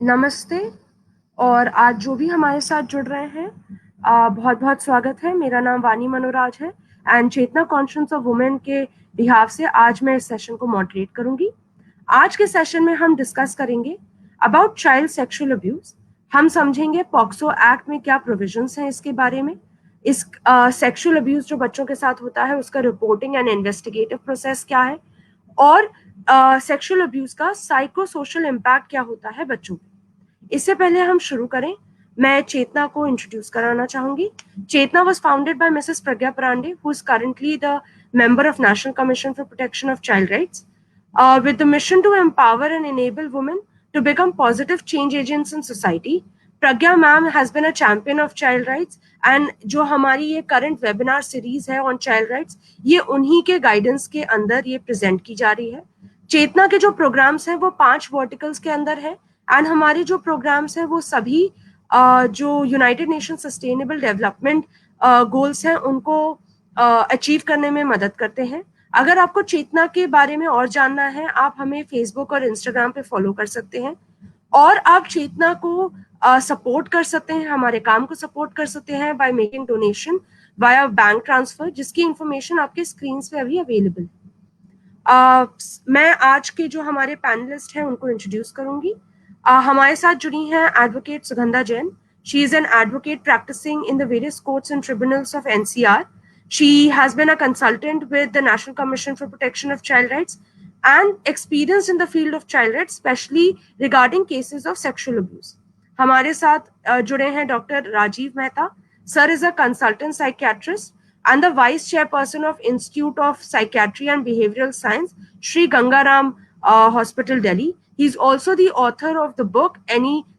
नमस्ते। और आज जो भी हमारे साथ जुड़ रहे हैं, बहुत बहुत स्वागत है। मेरा नाम वानी मनोराज है and Chetna conference of women के बिहाफ से आज मैं इस सेशन को मॉडरेट करूंगी। आज के सेशन में हम डिस्कस करेंगे अबाउट चाइल्ड सेक्सुअल अब्यूज। हम समझेंगे पॉक्सो एक्ट में क्या प्रोविजंस हैं इसके बारे में, इस सेक्सुअल अब्यूज जो बच्चों के साथ होता है उसका रिपोर्टिंग एंड इन्वेस्टिगेटिव प्रोसेस क्या है, और सेक्सुअल अब्यूज का साइको सोशल इम्पैक्ट क्या होता है बच्चों पे। इससे पहले हम शुरू करें, मैं चेतना को इंट्रोड्यूस कराना चाहूंगी। चेतना was founded by Mrs. Pragya Parande, who is currently the member of National Commission for Protection of Child Rights, with the mission to empower and enable women to become positive change agents in society. Pragya ma'am has been a champion of child rights and जो हमारी ये current webinar series है on child rights, ये उन्हीं के guidance के अंदर ये प्रेजेंट की जा रही है। चेतना के जो प्रोग्राम्स हैं वो 5 वर्टिकल्स के अंदर है एंड हमारे जो प्रोग्राम्स हैं वो सभी जो United nation sustainable development goals हैं उनको अचीव करने में मदद करते हैं। अगर आपको चेतना के बारे में और जानना है, आप हमें फेसबुक और इंस्टाग्राम पे फॉलो कर सकते हैं और आप चेतना को सपोर्ट कर सकते हैं, हमारे काम को सपोर्ट कर सकते हैं by making donation via bank transfer, जिसकी इंफॉर्मेशन आपके स्क्रीन पे अभी अवेलेबल है। मैं आज के जो हमारे पैनलिस्ट हैं उनको इंट्रोड्यूस करूंगी। हमारे साथ जुड़ी हैं advocate Sugandha Jain. She is an advocate practising in the various courts and tribunals of NCR. She has been a consultant with the National Commission for Protection of Child Rights and experienced in the field of child rights, especially regarding cases of sexual abuse. हमारे साथ जुड़े हैं doctor Rajeev Mehta. Sir is a consultant psychiatrist and the vice chairperson of Institute of Psychiatry and Behavioral Science, Sri Gangaram Hospital, Delhi. He is also the author of the book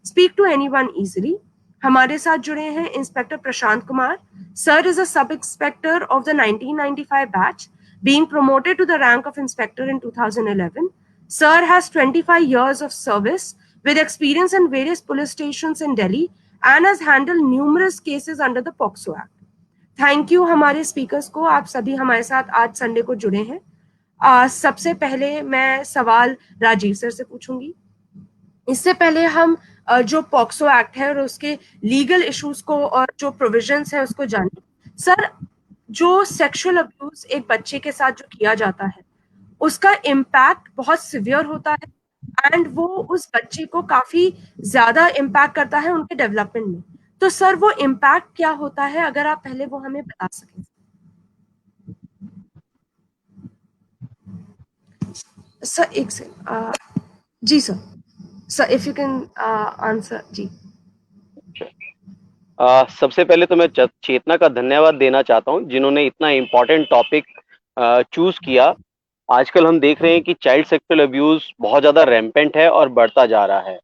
Speak to Anyone Easily. हमारे साथ जुड़े हैं inspector Prashant Kumar. Sir is a sub-inspector of the 1995 batch, being promoted to the rank of inspector in 2011. Sir has 25 years of service with experience in various police stations in Delhi and has handled numerous cases under the POCSO Act. Thank you हमारे speakers को, आप सभी हमारे साथ आज Sunday को जुड़े हैं। सबसे पहले मैं सवाल राजीव सर से पूछूंगी। इससे पहले हम जो पॉक्सो एक्ट है और उसके लीगल इश्यूज को और जो प्रोविजंस है उसको जाने। सर, जो सेक्सुअल अब्यूज एक बच्चे के साथ जो किया जाता है उसका इम्पैक्ट बहुत सिवियर होता है एंड वो उस बच्चे को काफी ज्यादा इम्पैक्ट करता है उनके डेवलपमेंट में। तो सर वो इम्पैक्ट क्या होता है, अगर आप पहले वो हमें बता सकें। सर एक सेकंड। जी sir if you can answer. जी सबसे पहले तो मैं चेतना का धन्यवाद देना चाहता हूं जिन्होंने इतना इम्पोर्टेंट टॉपिक चूज किया। आजकल हम देख रहे हैं कि चाइल्ड सेक्सुअल अब्यूज बहुत ज्यादा रैम्पेंट है और बढ़ता जा रहा है,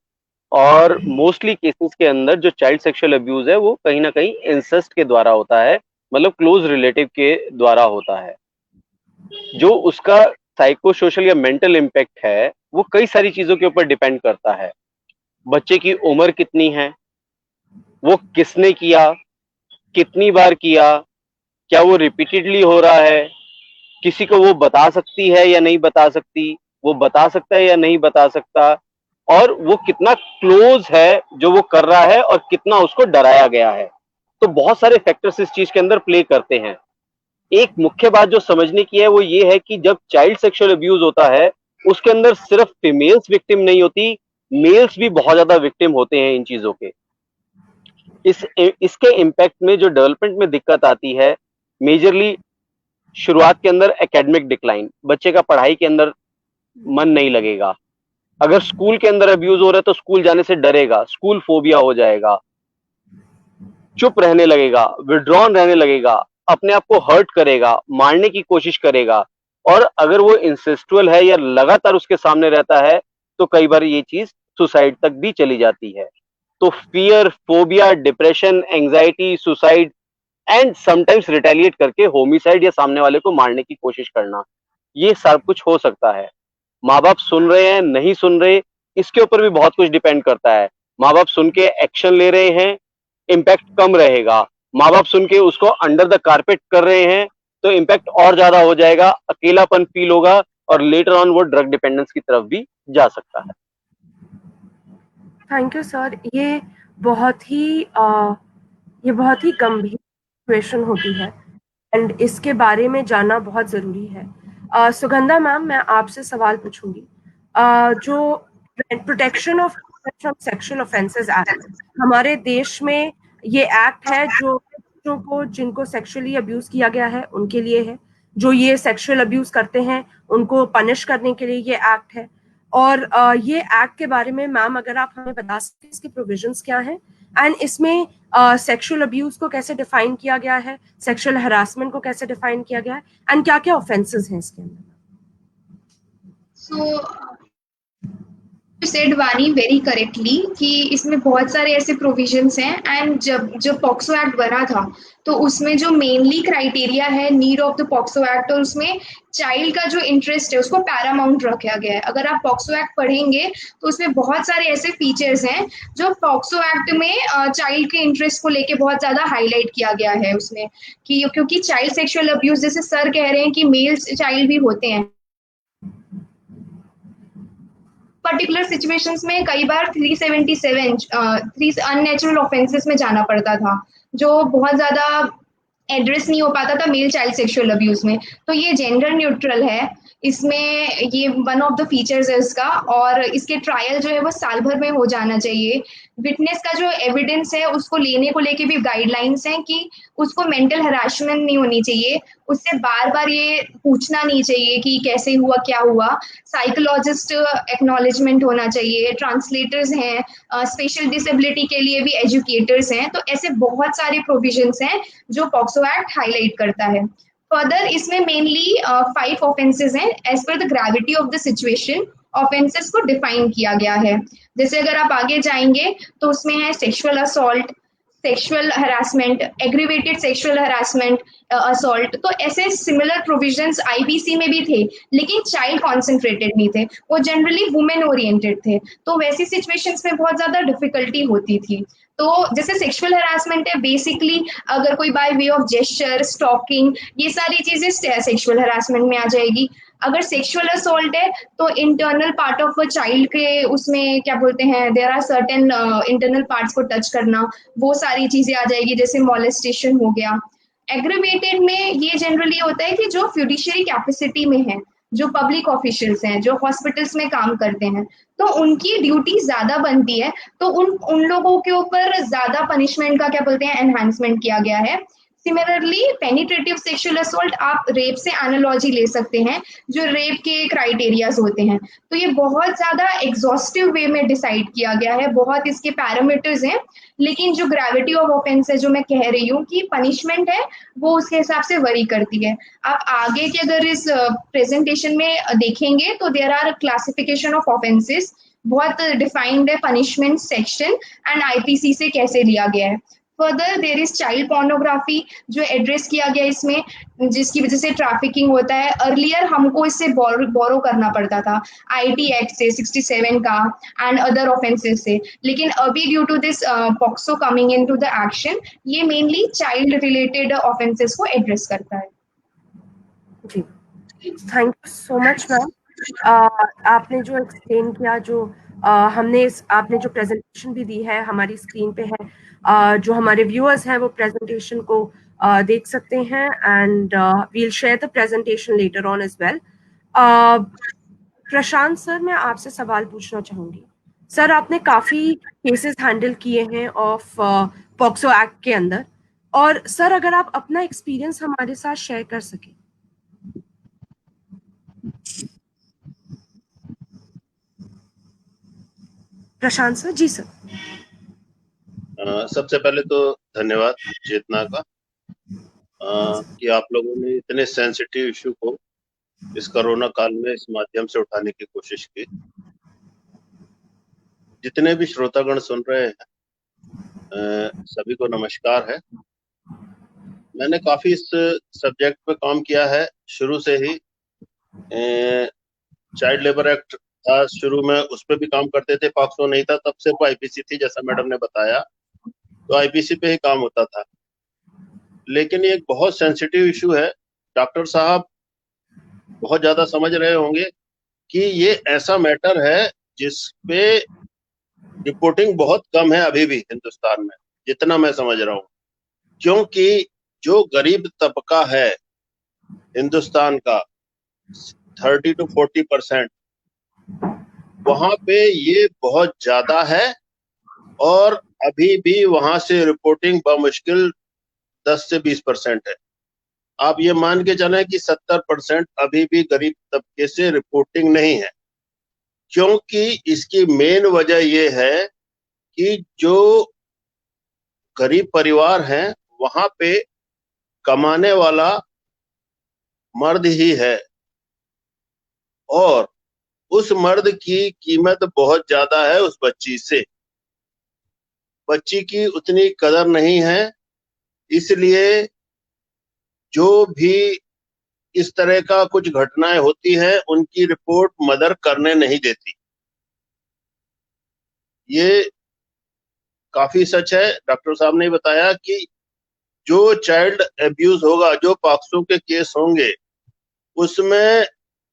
और मोस्टली केसेस के अंदर जो चाइल्ड सेक्सुअल अब्यूज है वो कहीं ना कहीं इंसेस्ट के द्वारा होता है, मतलब क्लोज रिलेटिव के द्वारा होता है। जो उसका साइको सोशल या मेंटल इम्पैक्ट है वो कई सारी चीजों के ऊपर डिपेंड करता है। बच्चे की उम्र कितनी है, वो किसने किया, कितनी बार किया, क्या वो रिपीटेडली हो रहा है, किसी को वो बता सकती है या नहीं बता सकती, वो बता सकता है या नहीं बता सकता, और वो कितना क्लोज है जो वो कर रहा है और कितना उसको डराया गया है। तो बहुत सारे फैक्टर्स इस चीज के अंदर प्ले करते हैं। एक मुख्य बात जो समझने की है वो ये है कि जब चाइल्ड सेक्सुअल अब्यूज होता है उसके अंदर सिर्फ फीमेल्स विक्टिम नहीं होती, मेल्स भी बहुत ज्यादा विक्टिम होते हैं इन चीजों के। इसके इम्पैक्ट में जो डेवलपमेंट में दिक्कत आती है, मेजरली शुरुआत के अंदर एकेडमिक डिक्लाइन, बच्चे का पढ़ाई के अंदर मन नहीं लगेगा। अगर स्कूल के अंदर अब्यूज हो रहा है तो स्कूल जाने से डरेगा, स्कूल फोबिया हो जाएगा, चुप रहने लगेगा, विड्रॉन रहने लगेगा, अपने आप को हर्ट करेगा, मारने की कोशिश करेगा। और अगर वो इंसेस्टुअल है या लगातार उसके सामने रहता है तो कई बार ये चीज सुसाइड तक भी चली जाती है। तो fear, phobia, depression, anxiety, suicide and sometimes retaliate करके होमिसाइड या सामने वाले को मारने की कोशिश करना, ये सब कुछ हो सकता है। माँ बाप सुन रहे हैं नहीं सुन रहे, इसके ऊपर भी बहुत कुछ डिपेंड करता है। माँ बाप सुन के एक्शन ले रहे हैं, इम्पैक्ट कम रहेगा। माँ बाप सुन के उसको अंडर द कारपेट कर रहे हैं तो इम्पैक्ट और ज्यादा हो जाएगा, अकेलापन फील होगा और लेटर ऑन वो ड्रग डिपेंडेंस की तरफ भी जा सकता है। Thank you sir. ये बहुत ही गंभीर सिचुएशन होती है एंड इसके बारे में जानना बहुत ज़रूरी है। सुगंधा मैम, मैं आपसे सवाल पूछूंगी। जो protection of from sexual offences act, हमारे देश में ये एक्ट है जो बच्चों को जिनको सेक्सुअली अब्यूज किया गया है उनके लिए है, जो ये सेक्सुअल अब्यूज करते हैं उनको पनिश करने के लिए ये एक्ट है। और ये एक्ट के बारे में मैम अगर आप हमें बता सकते हैं इसके प्रोविजंस क्या हैं एंड इसमें सेक्सुअल अब्यूज को कैसे डिफाइन किया गया है, सेक्सुअल हरासमेंट को कैसे डिफाइन किया गया है एंड क्या क्या ऑफेंसेस हैं इसके अंदर। सो सेड वानी वेरी करेक्टली कि इसमें बहुत सारे ऐसे प्रोविजंस हैं। एंड जब पॉक्सो एक्ट बना था तो उसमें जो मेनली क्राइटेरिया है need of the POCSO act, और उसमें चाइल्ड का जो इंटरेस्ट है उसको पैरामाउंट रखा गया है। अगर आप पॉक्सो एक्ट पढ़ेंगे तो उसमें बहुत सारे ऐसे फीचर्स हैं जो पॉक्सो एक्ट में चाइल्ड के इंटरेस्ट को लेके बहुत ज्यादा हाईलाइट किया गया है उसमें, कि क्योंकि चाइल्ड सेक्सुअल अब्यूज, जैसे सर कह रहे हैं कि मेल चाइल्ड भी होते हैं, पर्टिकुलर सिचुएशंस में कई बार 377 थ्री अननेचुरल ऑफेंसेस में जाना पड़ता था, जो बहुत ज्यादा एड्रेस नहीं हो पाता था मेल चाइल्ड सेक्सुअल अब्यूज में। तो ये जेंडर न्यूट्रल है, इसमें ये वन ऑफ द फीचर्स है इसका। और इसके ट्रायल जो है वो साल भर में हो जाना चाहिए। विटनेस का जो एविडेंस है उसको लेने को लेके भी गाइडलाइंस हैं कि उसको मेंटल हरासमेंट नहीं होनी चाहिए, उससे बार बार ये पूछना नहीं चाहिए कि कैसे हुआ क्या हुआ। साइकोलॉजिस्ट एक्नॉलेजमेंट होना चाहिए, ट्रांसलेटर्स हैं, स्पेशल डिसेबिलिटी के लिए भी एजुकेटर्स हैं। तो ऐसे बहुत सारे प्रोविजंस हैं जो पॉक्सो एक्ट हाईलाइट करता है। फर्दर इसमें मेनली 5 ऑफेंसेस हैं as per the gravity of the situation, offences को डिफाइन किया गया है। जैसे अगर आप आगे जाएंगे तो उसमें है sexual assault, sexual harassment, aggravated sexual harassment, assault. तो ऐसे सिमिलर प्रोविजंस आईपीसी में भी थे, लेकिन चाइल्ड कॉन्सेंट्रेटेड नहीं थे, वो जनरली वुमेन ओरिएंटेड थे। तो वैसी सिचुएशंस में बहुत ज्यादा डिफिकल्टी होती थी। तो जैसे सेक्सुअल हरासमेंट है बेसिकली अगर कोई by way of gesture, stalking, ये सारी चीजें सेक्सुअल हरासमेंट में आ जाएगी। अगर सेक्सुअल असोल्ट है तो internal part of a child के उसमें क्या बोलते हैं, there are certain internal parts को टच करना, वो सारी चीजें आ जाएगी, जैसे मॉलेस्टेशन हो गया। एग्रीवेटेड में ये जनरली होता है कि जो फ्यूडिशरी कैपेसिटी में है, जो पब्लिक ऑफिशियल्स हैं, जो हॉस्पिटल्स में काम करते हैं, तो उनकी ड्यूटी ज्यादा बनती है, तो उन उन लोगों के ऊपर ज्यादा पनिशमेंट का क्या बोलते हैं एनहांसमेंट किया गया है। सिमिलरली पेनिट्रेटिव सेक्सुअल असोल्ट आप रेप से एनालॉजी ले सकते हैं, जो रेप के क्राइटेरियाज होते हैं। तो ये बहुत ज्यादा एग्जॉस्टिव वे में डिसाइड किया गया है, बहुत इसके पैरामीटर्स हैं। लेकिन जो ग्रेविटी ऑफ ऑफेंस है, जो मैं कह रही हूँ कि पनिशमेंट है, वो उसके हिसाब से वरी करती है। आप आगे के अगर इस प्रेजेंटेशन में देखेंगे तो there are classification of offences, बहुत डिफाइंड है पनिशमेंट सेक्शन एंड आईपीसी से कैसे लिया गया है। Further there is child pornography जो एड्रेस किया गया इसमें, जिसकी वजह से ट्रैफिकिंग होता है। अर्लियर हमको इससे बोरो करना पड़ता था आईटी एक्ट से 67 का एंड अदर ऑफेंसेस से, लेकिन अभी due to this POCSO coming into the action, ये मेनली चाइल्ड रिलेटेड ऑफेंसेस को एड्रेस करता है। जी, thank you so much ma'am. आपने जो एक्सप्लेन किया, जो आपने जो प्रेजेंटेशन भी दी है हमारी स्क्रीन पे है, जो हमारे व्यूअर्स हैं वो प्रेजेंटेशन को देख सकते हैं and we'll share the presentation later on as well. Prashant sir, मैं आपसे सवाल पूछना चाहूंगी। सर, आपने काफी केसेस हैंडल किए हैं ऑफ पॉक्सो एक्ट के अंदर, और सर अगर आप अपना एक्सपीरियंस हमारे साथ शेयर कर सकें। प्रशांत सर। जी सर। सबसे पहले तो धन्यवाद चेतना का कि आप लोगों ने इतने सेंसिटिव इशू को इस कोरोना काल में इस माध्यम से उठाने की कोशिश की। जितने भी श्रोतागण सुन रहे हैं सभी को नमस्कार है। मैंने काफी इस सब्जेक्ट पे काम किया है शुरू से ही। चाइल्ड लेबर एक्ट था शुरू में, उस पर भी काम करते थे। पॉक्सो नहीं था तब, सिर्फ आईपीसी थी जैसा मैडम ने बताया, तो आईपीसी पे ही काम होता था। लेकिन ये एक बहुत सेंसिटिव इशू है। डॉक्टर साहब बहुत ज्यादा समझ रहे होंगे कि ये ऐसा मैटर है जिस पे रिपोर्टिंग बहुत कम है अभी भी हिंदुस्तान में, जितना मैं समझ रहा हूँ, क्योंकि जो गरीब तबका है हिंदुस्तान का 30 to 40%, वहां पे ये बहुत ज्यादा है, और अभी भी वहां से रिपोर्टिंग बमुश्किल 10 से 20% है। आप ये मान के चलें कि 70% अभी भी गरीब तबके से रिपोर्टिंग नहीं है, क्योंकि इसकी मेन वजह ये है कि जो गरीब परिवार हैं वहां पे कमाने वाला मर्द ही है, और उस मर्द की कीमत बहुत ज्यादा है उस बच्ची से, बच्ची की उतनी कदर नहीं है। इसलिए जो भी इस तरह का कुछ घटनाएं होती हैं उनकी रिपोर्ट मदर करने नहीं देती। ये काफी सच है। डॉक्टर साहब ने बताया कि जो चाइल्ड एब्यूज होगा, जो पॉक्सो के केस होंगे, उसमें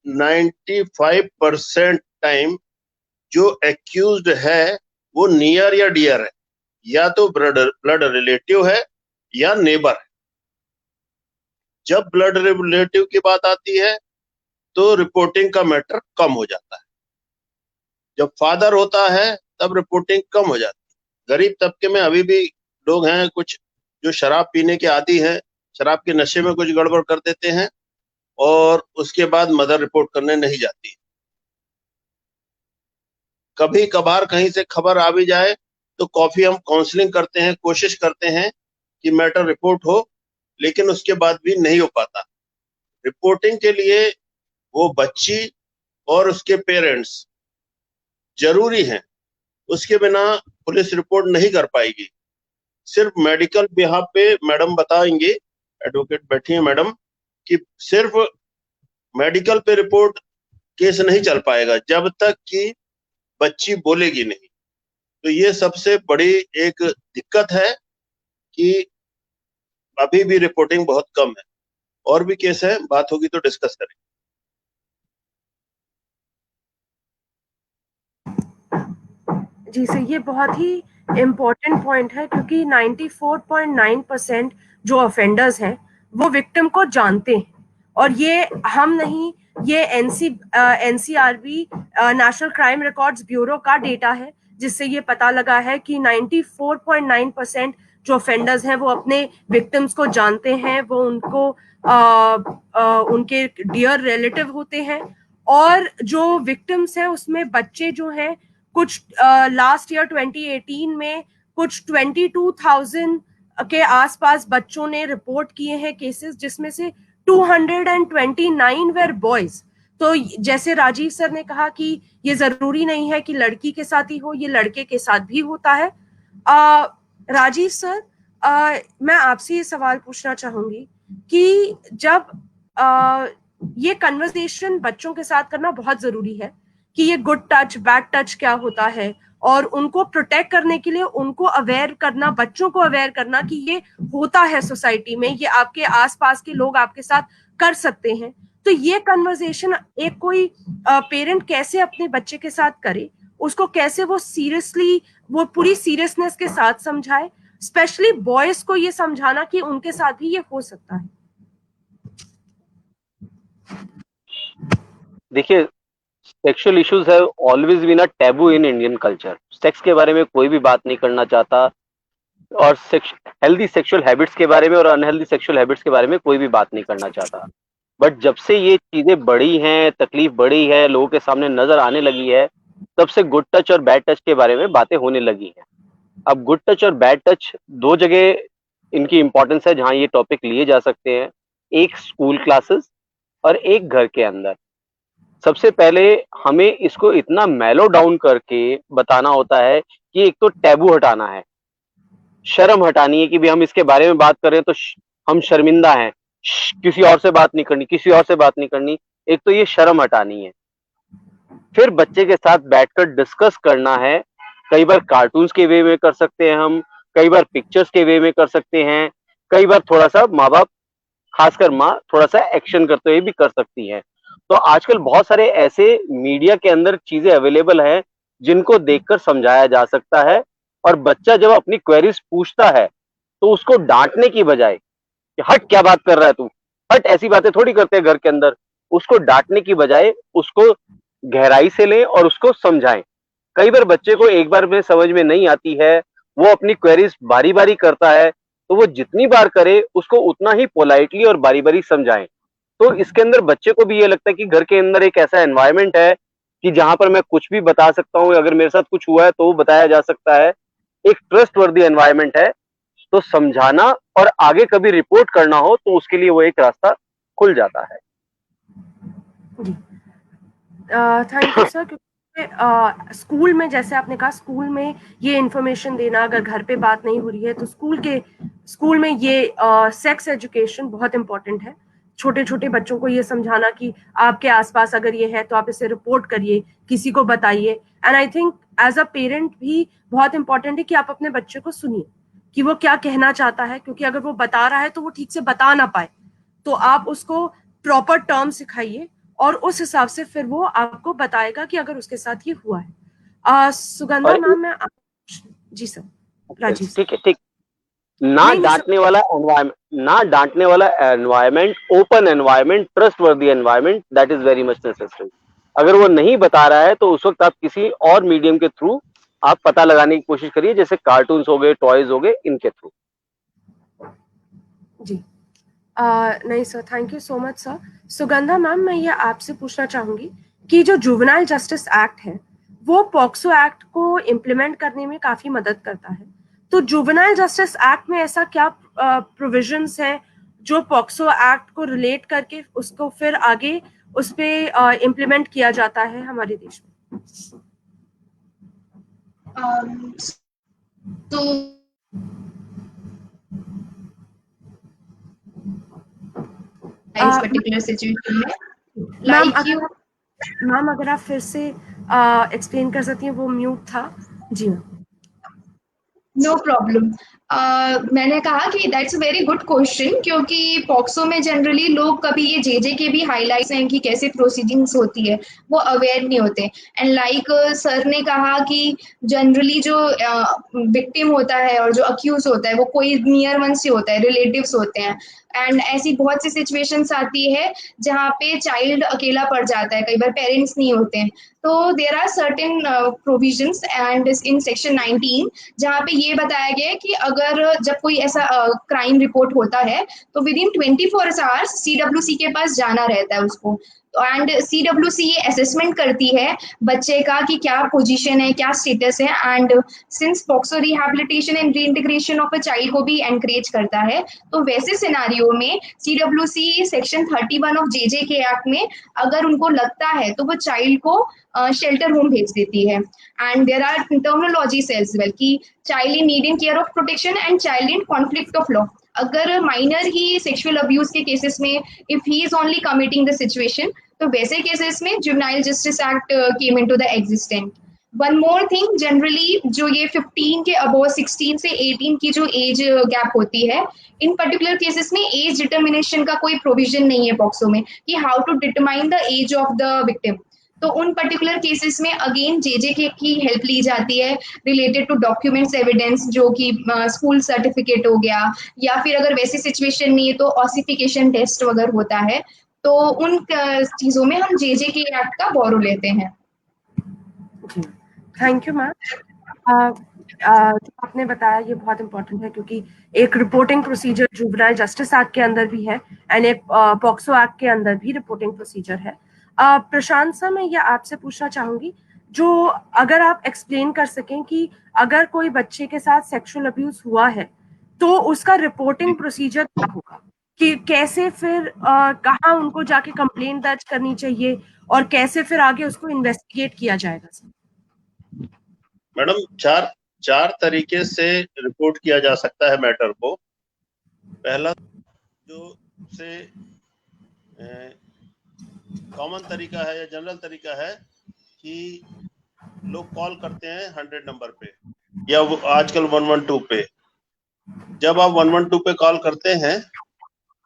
95% टाइम जो एक्यूज्ड है वो नियर या डियर है, या तो ब्लड रिलेटिव है या नेबर है। जब ब्लड रिलेटिव की बात आती है तो रिपोर्टिंग का मैटर कम हो जाता है, जब फादर होता है तब रिपोर्टिंग कम हो जाती है। गरीब तबके में अभी भी लोग हैं कुछ जो शराब पीने के आदी हैं, शराब के नशे में कुछ गड़बड़ कर देते हैं और उसके बाद मदर रिपोर्ट करने नहीं जाती। कभी कभार कहीं से खबर आ भी जाए तो कॉफी हम काउंसलिंग करते हैं, कोशिश करते हैं कि मैटर रिपोर्ट हो, लेकिन उसके बाद भी नहीं हो पाता। रिपोर्टिंग के लिए वो बच्ची और उसके पेरेंट्स जरूरी हैं, उसके बिना पुलिस रिपोर्ट नहीं कर पाएगी। सिर्फ मेडिकल बिहाफ पे मैडम बताएंगे, एडवोकेट बैठी हैं मैडम, कि सिर्फ मेडिकल पे रिपोर्ट केस नहीं चल पाएगा जब तक कि बच्ची बोलेगी नहीं। तो ये सबसे बड़ी एक दिक्कत है कि अभी भी रिपोर्टिंग बहुत कम है। और भी केस है, बात होगी तो डिस्कस करेंगे। जी सर, ये बहुत ही इम्पोर्टेंट पॉइंट है क्योंकि 94.9% जो ऑफेंडर्स हैं वो विक्टिम को जानते हैं, और ये हम नहीं, ये NCRB national crime records bureau का डेटा है, जिससे ये पता लगा है कि 94.9% जो ऑफेंडर्स हैं वो अपने विक्टिम्स को जानते हैं, वो उनको उनके डियर रिलेटिव होते हैं, और जो विक्टिम्स हैं उसमें बच्चे जो हैं, कुछ लास्ट ईयर 2018 में कुछ 22,000 के आसपास बच्चों ने रिपोर्ट किए हैं केसेस, जिसमें से 229 वेर बॉयज। तो जैसे राजीव सर ने कहा कि ये जरूरी नहीं है कि लड़की के साथ ही हो, ये लड़के के साथ भी होता है। राजीव सर, मैं आपसे ये सवाल पूछना चाहूंगी कि जब ये कन्वर्सेशन बच्चों के साथ करना बहुत जरूरी है कि ये गुड टच बैड टच क्या होता है, और उनको प्रोटेक्ट करने के लिए उनको अवेयर करना, बच्चों को अवेयर करना कि ये होता है सोसाइटी में, ये आपके आसपास के लोग आपके साथ कर सकते हैं। तो ये कन्वर्सेशन एक कोई पेरेंट कैसे अपने बच्चे के साथ करे, उसको कैसे वो सीरियसली, वो पूरी सीरियसनेस के साथ समझाए, स्पेशली बॉयज को ये समझाना कि उनके साथ भी ये हो सकता है। देखिए, sexual issues have always been a taboo in Indian culture. Sex के बारे में कोई भी बात नहीं करना चाहता, और हेल्दी सेक्सुअल हैबिट्स के बारे में और अनहेल्दी सेक्सुअल हैबिट्स के बारे में कोई भी बात नहीं करना चाहता। बट जब से ये चीजें बढ़ी हैं, तकलीफ बढ़ी है, लोगों के सामने नजर आने लगी है, तब से गुड टच और बैड टच के बारे में बातें होने लगी हैं। अब गुड टच और बैड टच दो जगह इनकी इंपॉर्टेंस है जहां ये टॉपिक लिए जा सकते हैं, एक स्कूल क्लासेस और एक घर के अंदर। सबसे पहले हमें इसको इतना मेलो डाउन करके बताना होता है कि एक तो टैबू हटाना है, शर्म हटानी है कि भी हम इसके बारे में बात कर रहे हैं तो हम शर्मिंदा हैं, किसी और से बात नहीं करनी, किसी और से बात नहीं करनी। एक तो ये शर्म हटानी है। फिर बच्चे के साथ बैठकर डिस्कस करना है। कई बार कार्टून्स के वे में कर सकते हैं हम, कई बार पिक्चर्स के वे में कर सकते हैं, कई बार थोड़ा सा माँ बाप, खासकर माँ, थोड़ा सा एक्शन करते हुए भी कर सकती है। तो आजकल बहुत सारे ऐसे मीडिया के अंदर चीजें अवेलेबल है जिनको देखकर समझाया जा सकता है। और बच्चा जब अपनी क्वेरीज पूछता है तो उसको डांटने की बजाय कि हट क्या बात कर रहा है तू, हट ऐसी बातें थोड़ी करते हैं घर के अंदर, उसको डांटने की बजाय उसको गहराई से लें और उसको समझाएं। कई बार बच्चे को एक बार में समझ में नहीं आती है, वो अपनी क्वेरीज बारी बारी करता है, तो वो जितनी बार करे उसको उतना ही पोलाइटली और बारी बारी समझाएं। तो इसके अंदर बच्चे को भी ये लगता है कि घर के अंदर एक ऐसा एनवायरनमेंट है कि जहां पर मैं कुछ भी बता सकता हूँ, अगर मेरे साथ कुछ हुआ है तो वो बताया जा सकता है। एक ट्रस्ट वर्दी एनवायरनमेंट है। तो समझाना और आगे कभी रिपोर्ट करना हो तो उसके लिए वो एक रास्ता खुल जाता है। जी, थैंक यू सर। क्योंकि स्कूल में, जैसे आपने कहा, स्कूल में ये इन्फॉर्मेशन देना, अगर घर पे बात नहीं हो रही है तो स्कूल में ये सेक्स एजुकेशन बहुत इंपॉर्टेंट है। छोटे छोटे बच्चों को ये समझाना कि आपके आसपास अगर ये है तो आप इसे रिपोर्ट करिए, किसी को बताइए। And I think as a parent भी बहुत इंपॉर्टेंट है कि आप अपने बच्चे को सुनिए कि वो क्या कहना चाहता है, क्योंकि अगर वो बता रहा है तो वो ठीक से बता ना पाए, तो आप उसको प्रॉपर टर्म सिखाइए और उस हिसाब से फिर वो आपको बताएगा कि अगर उसके साथ ये हुआ है। सुगंधा और मैम, जी सर, राजीव सर। ठीक है, ठीक। ना नहीं नहीं सर। डांटने वाला एनवायरमेंट, ना डांटने वाला एनवायरमेंट, ओपन एनवायरमेंट, ट्रस्ट वर्दी environment, that is very much necessary. अगर वो नहीं बता रहा है तो उस वक्त आप किसी और मीडियम के थ्रू आप पता लगाने की कोशिश करिए, जैसे कार्टून्स हो गए, टॉयज हो गए, इनके थ्रू। जी, नहीं sir, thank you so much sir. Sugandha ma'am, मैं ये आपसे पूछना चाहूंगी कि जो जुवेनाइल जस्टिस एक्ट है वो पॉक्सो एक्ट को इम्प्लीमेंट करने में काफी मदद करता है। तो जुवेनाइल जस्टिस एक्ट में ऐसा क्या प्रोविजंस है जो पॉक्सो एक्ट को रिलेट करके उसको फिर आगे उस पे इम्प्लीमेंट किया जाता है हमारे देश में? तो इस पर्टिकुलर सिचुएशन में मैम अगर आप फिर से एक्सप्लेन कर सकती हैं, वो म्यूट था। जी मैम। No problem. मैंने कहा कि that's a very good question, क्योंकि पॉक्सो में जनरली लोग कभी ये जेजे के भी हाईलाइट्स हैं कि कैसे प्रोसीडिंग्स होती है, वो अवेयर नहीं होते। एंड लाइक सर ने कहा कि जनरली जो विक्टिम होता है और जो अक्यूज होता है वो कोई नियर वन से होता है, रिलेटिव्स होते हैं। एंड ऐसी बहुत सी सिचुएशंस आती है जहाँ पे चाइल्ड अकेला पड़ जाता है, कई बार पेरेंट्स नहीं होते हैं। तो there are certain provisions and in section 19 जहाँ पे ये बताया गया है कि अगर जब कोई ऐसा क्राइम रिपोर्ट होता है तो विद इन 24 आवर्स CWC के पास जाना रहता है उसको। एंड CWC ये असेसमेंट करती है बच्चे का कि क्या पोजीशन है, क्या स्टेटस है। And since POCSO rehabilitation and reintegration of a child को भी एनकरेज करता है, तो वैसे सिनारियो में CWC सेक्शन 31 ऑफ जेजे के एक्ट में अगर उनको लगता है तो वो चाइल्ड को शेल्टर होम भेज देती है। And there are terminologies as well कि child in needing care of protection and child in conflict of law. अगर माइनर ही सेक्सुअल अब्यूज के केसेस में if he is only committing the situation, तो वैसे केसेस में juvenile justice act came into the existent. One more thing, generally जो ये 15 के अबव 16 से 18 की जो एज गैप होती है, इन पर्टिकुलर केसेस में एज डिटर्मिनेशन का कोई प्रोविजन नहीं है पॉक्सो में कि how to determine the age of the victim. तो उन पर्टिकुलर केसेस में अगेन जेजे की हेल्प ली जाती है रिलेटेड टू डॉक्यूमेंट्स एविडेंस, जो कि स्कूल सर्टिफिकेट हो गया, या फिर अगर वैसी सिचुएशन नहीं है तो ऑसिफिकेशन टेस्ट वगैरह होता है। तो उन चीजों में हम जेजे के एक्ट का बोरो लेते हैं। Thank you ma'am. जो आपने बताया ये बहुत इंपॉर्टेंट है, क्योंकि एक reporting procedure juvenile justice act के अंदर भी है एंड एक पॉक्सो एक्ट के अंदर भी रिपोर्टिंग प्रोसीजर है। प्रशांत सर, मैं ये आपसे पूछना चाहूंगी, जो अगर आप एक्सप्लेन कर सकें कि अगर कोई बच्चे के साथ सेक्सुअल अब्यूज हुआ है तो उसका रिपोर्टिंग प्रोसीजर क्या होगा, कि कैसे फिर कहाँ उनको जाके कंप्लेंट दर्ज करनी चाहिए और कैसे फिर आगे उसको इन्वेस्टिगेट किया जाएगा सर? मैडम, चार तरीके से रिपोर्ट किया जा सकता है मैटर को। पहला जो से कॉमन तरीका है या जनरल तरीका है कि लोग कॉल करते हैं 100 नंबर पे या वो आजकल 112 पे। जब आप 112 पे कॉल करते हैं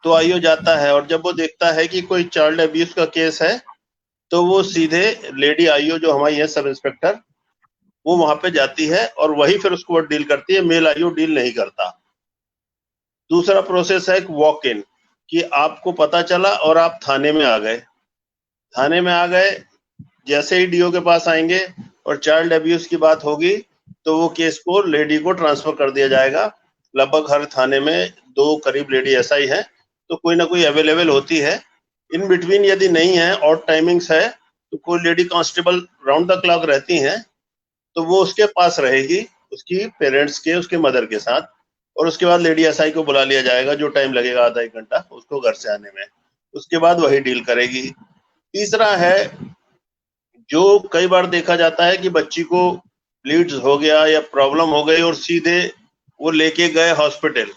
तो आईओ जाता है, और जब वो देखता है कि कोई चाइल्ड अब्यूज का केस है तो वो सीधे लेडी आईओ जो हमारी है सब इंस्पेक्टर, वो वहां पे जाती है और वही फिर उसको डील करती है, मेल आईओ डील नहीं करता। दूसरा प्रोसेस है वॉक इन, कि आपको पता चला और आप थाने में आ गए। थाने में आ गए, जैसे ही डीओ के पास आएंगे और चाइल्ड अब्यूज की बात होगी तो वो केस को लेडी को ट्रांसफर कर दिया जाएगा। लगभग हर थाने में 2 करीब लेडी ऐसा ही है, तो कोई ना कोई अवेलेबल होती है। इन बिटवीन यदि नहीं है और टाइमिंग्स है तो कोई lady constable round the clock रहती हैं, तो वो उसके पास रहेगी, उसकी पेरेंट्स के, उसके मदर के साथ, और उसके बाद लेडी एसआई को बुला लिया जाएगा, जो टाइम लगेगा आधा 1 घंटा उसको घर से आने में, उसके बाद वही डील करेगी। तीसरा है, जो कई बार देखा जाता है कि बच्ची को ब्लीड्स हो गया या प्रॉब्लम हो गई और सीधे वो लेके गए हॉस्पिटल,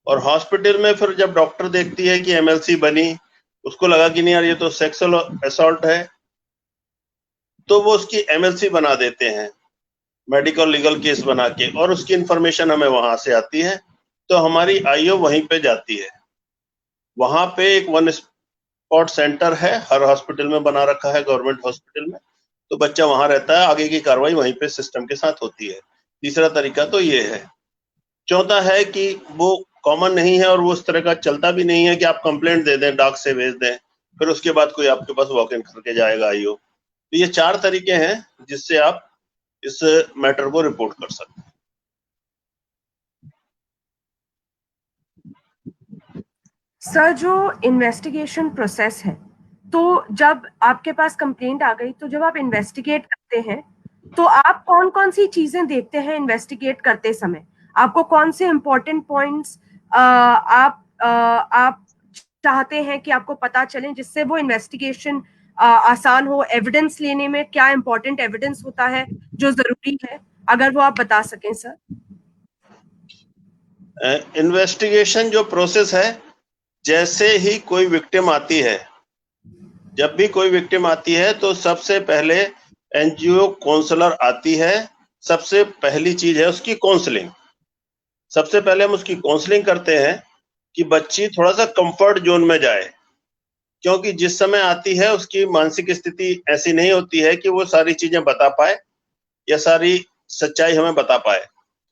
और हॉस्पिटल में फिर जब डॉक्टर देखती है कि एमएलसी बनी, उसको लगा कि नहीं यार ये तो सेक्सुअल असॉल्ट है, तो वो उसकी एमएलसी बना देते हैं, मेडिकल लीगल केस बना के, और उसकी इंफॉर्मेशन हमें वहां से आती है, तो हमारी आईओ वहीं पे जाती है। वहां पे एक 1 स्पॉट सेंटर है, हर हॉस्पिटल में बना रखा है, गवर्नमेंट हॉस्पिटल में, तो बच्चा वहां रहता है, आगे की कार्रवाई वहीं पे सिस्टम के साथ होती है। तीसरा तरीका तो ये है। चौथा है कि वो कॉमन नहीं है और वो उस तरह का चलता भी नहीं है कि आप कंप्लेंट दे दें, डाक से भेज दें, फिर उसके बाद कोई आपके पास वॉक इन करके जाएगा आईओ। तो ये 4 तरीके हैं जिससे आप इस मैटर को रिपोर्ट कर सकते हैं। सर, जो इन्वेस्टिगेशन प्रोसेस है, तो जब आपके पास कंप्लेंट आ गई, तो जब आप इन्वेस्टिगेट करते हैं तो आप कौन कौन सी चीजें देखते हैं इन्वेस्टिगेट करते समय? आपको कौन से इंपॉर्टेंट पॉइंट्स आप चाहते हैं कि आपको पता चले, जिससे वो इन्वेस्टिगेशन आसान हो? एविडेंस लेने में क्या इंपॉर्टेंट एविडेंस होता है जो जरूरी है, अगर वो आप बता सकें सर। इन्वेस्टिगेशन जो प्रोसेस है, जैसे ही कोई विक्टिम आती है, जब भी कोई विक्टिम आती है तो सबसे पहले एनजीओ काउंसलर आती है। सबसे पहली चीज है उसकी काउंसलिंग। सबसे पहले हम उसकी काउंसलिंग करते हैं कि बच्ची थोड़ा सा कंफर्ट जोन में जाए, क्योंकि जिस समय आती है उसकी मानसिक स्थिति ऐसी नहीं होती है कि वो सारी चीजें बता पाए या सारी सच्चाई हमें बता पाए।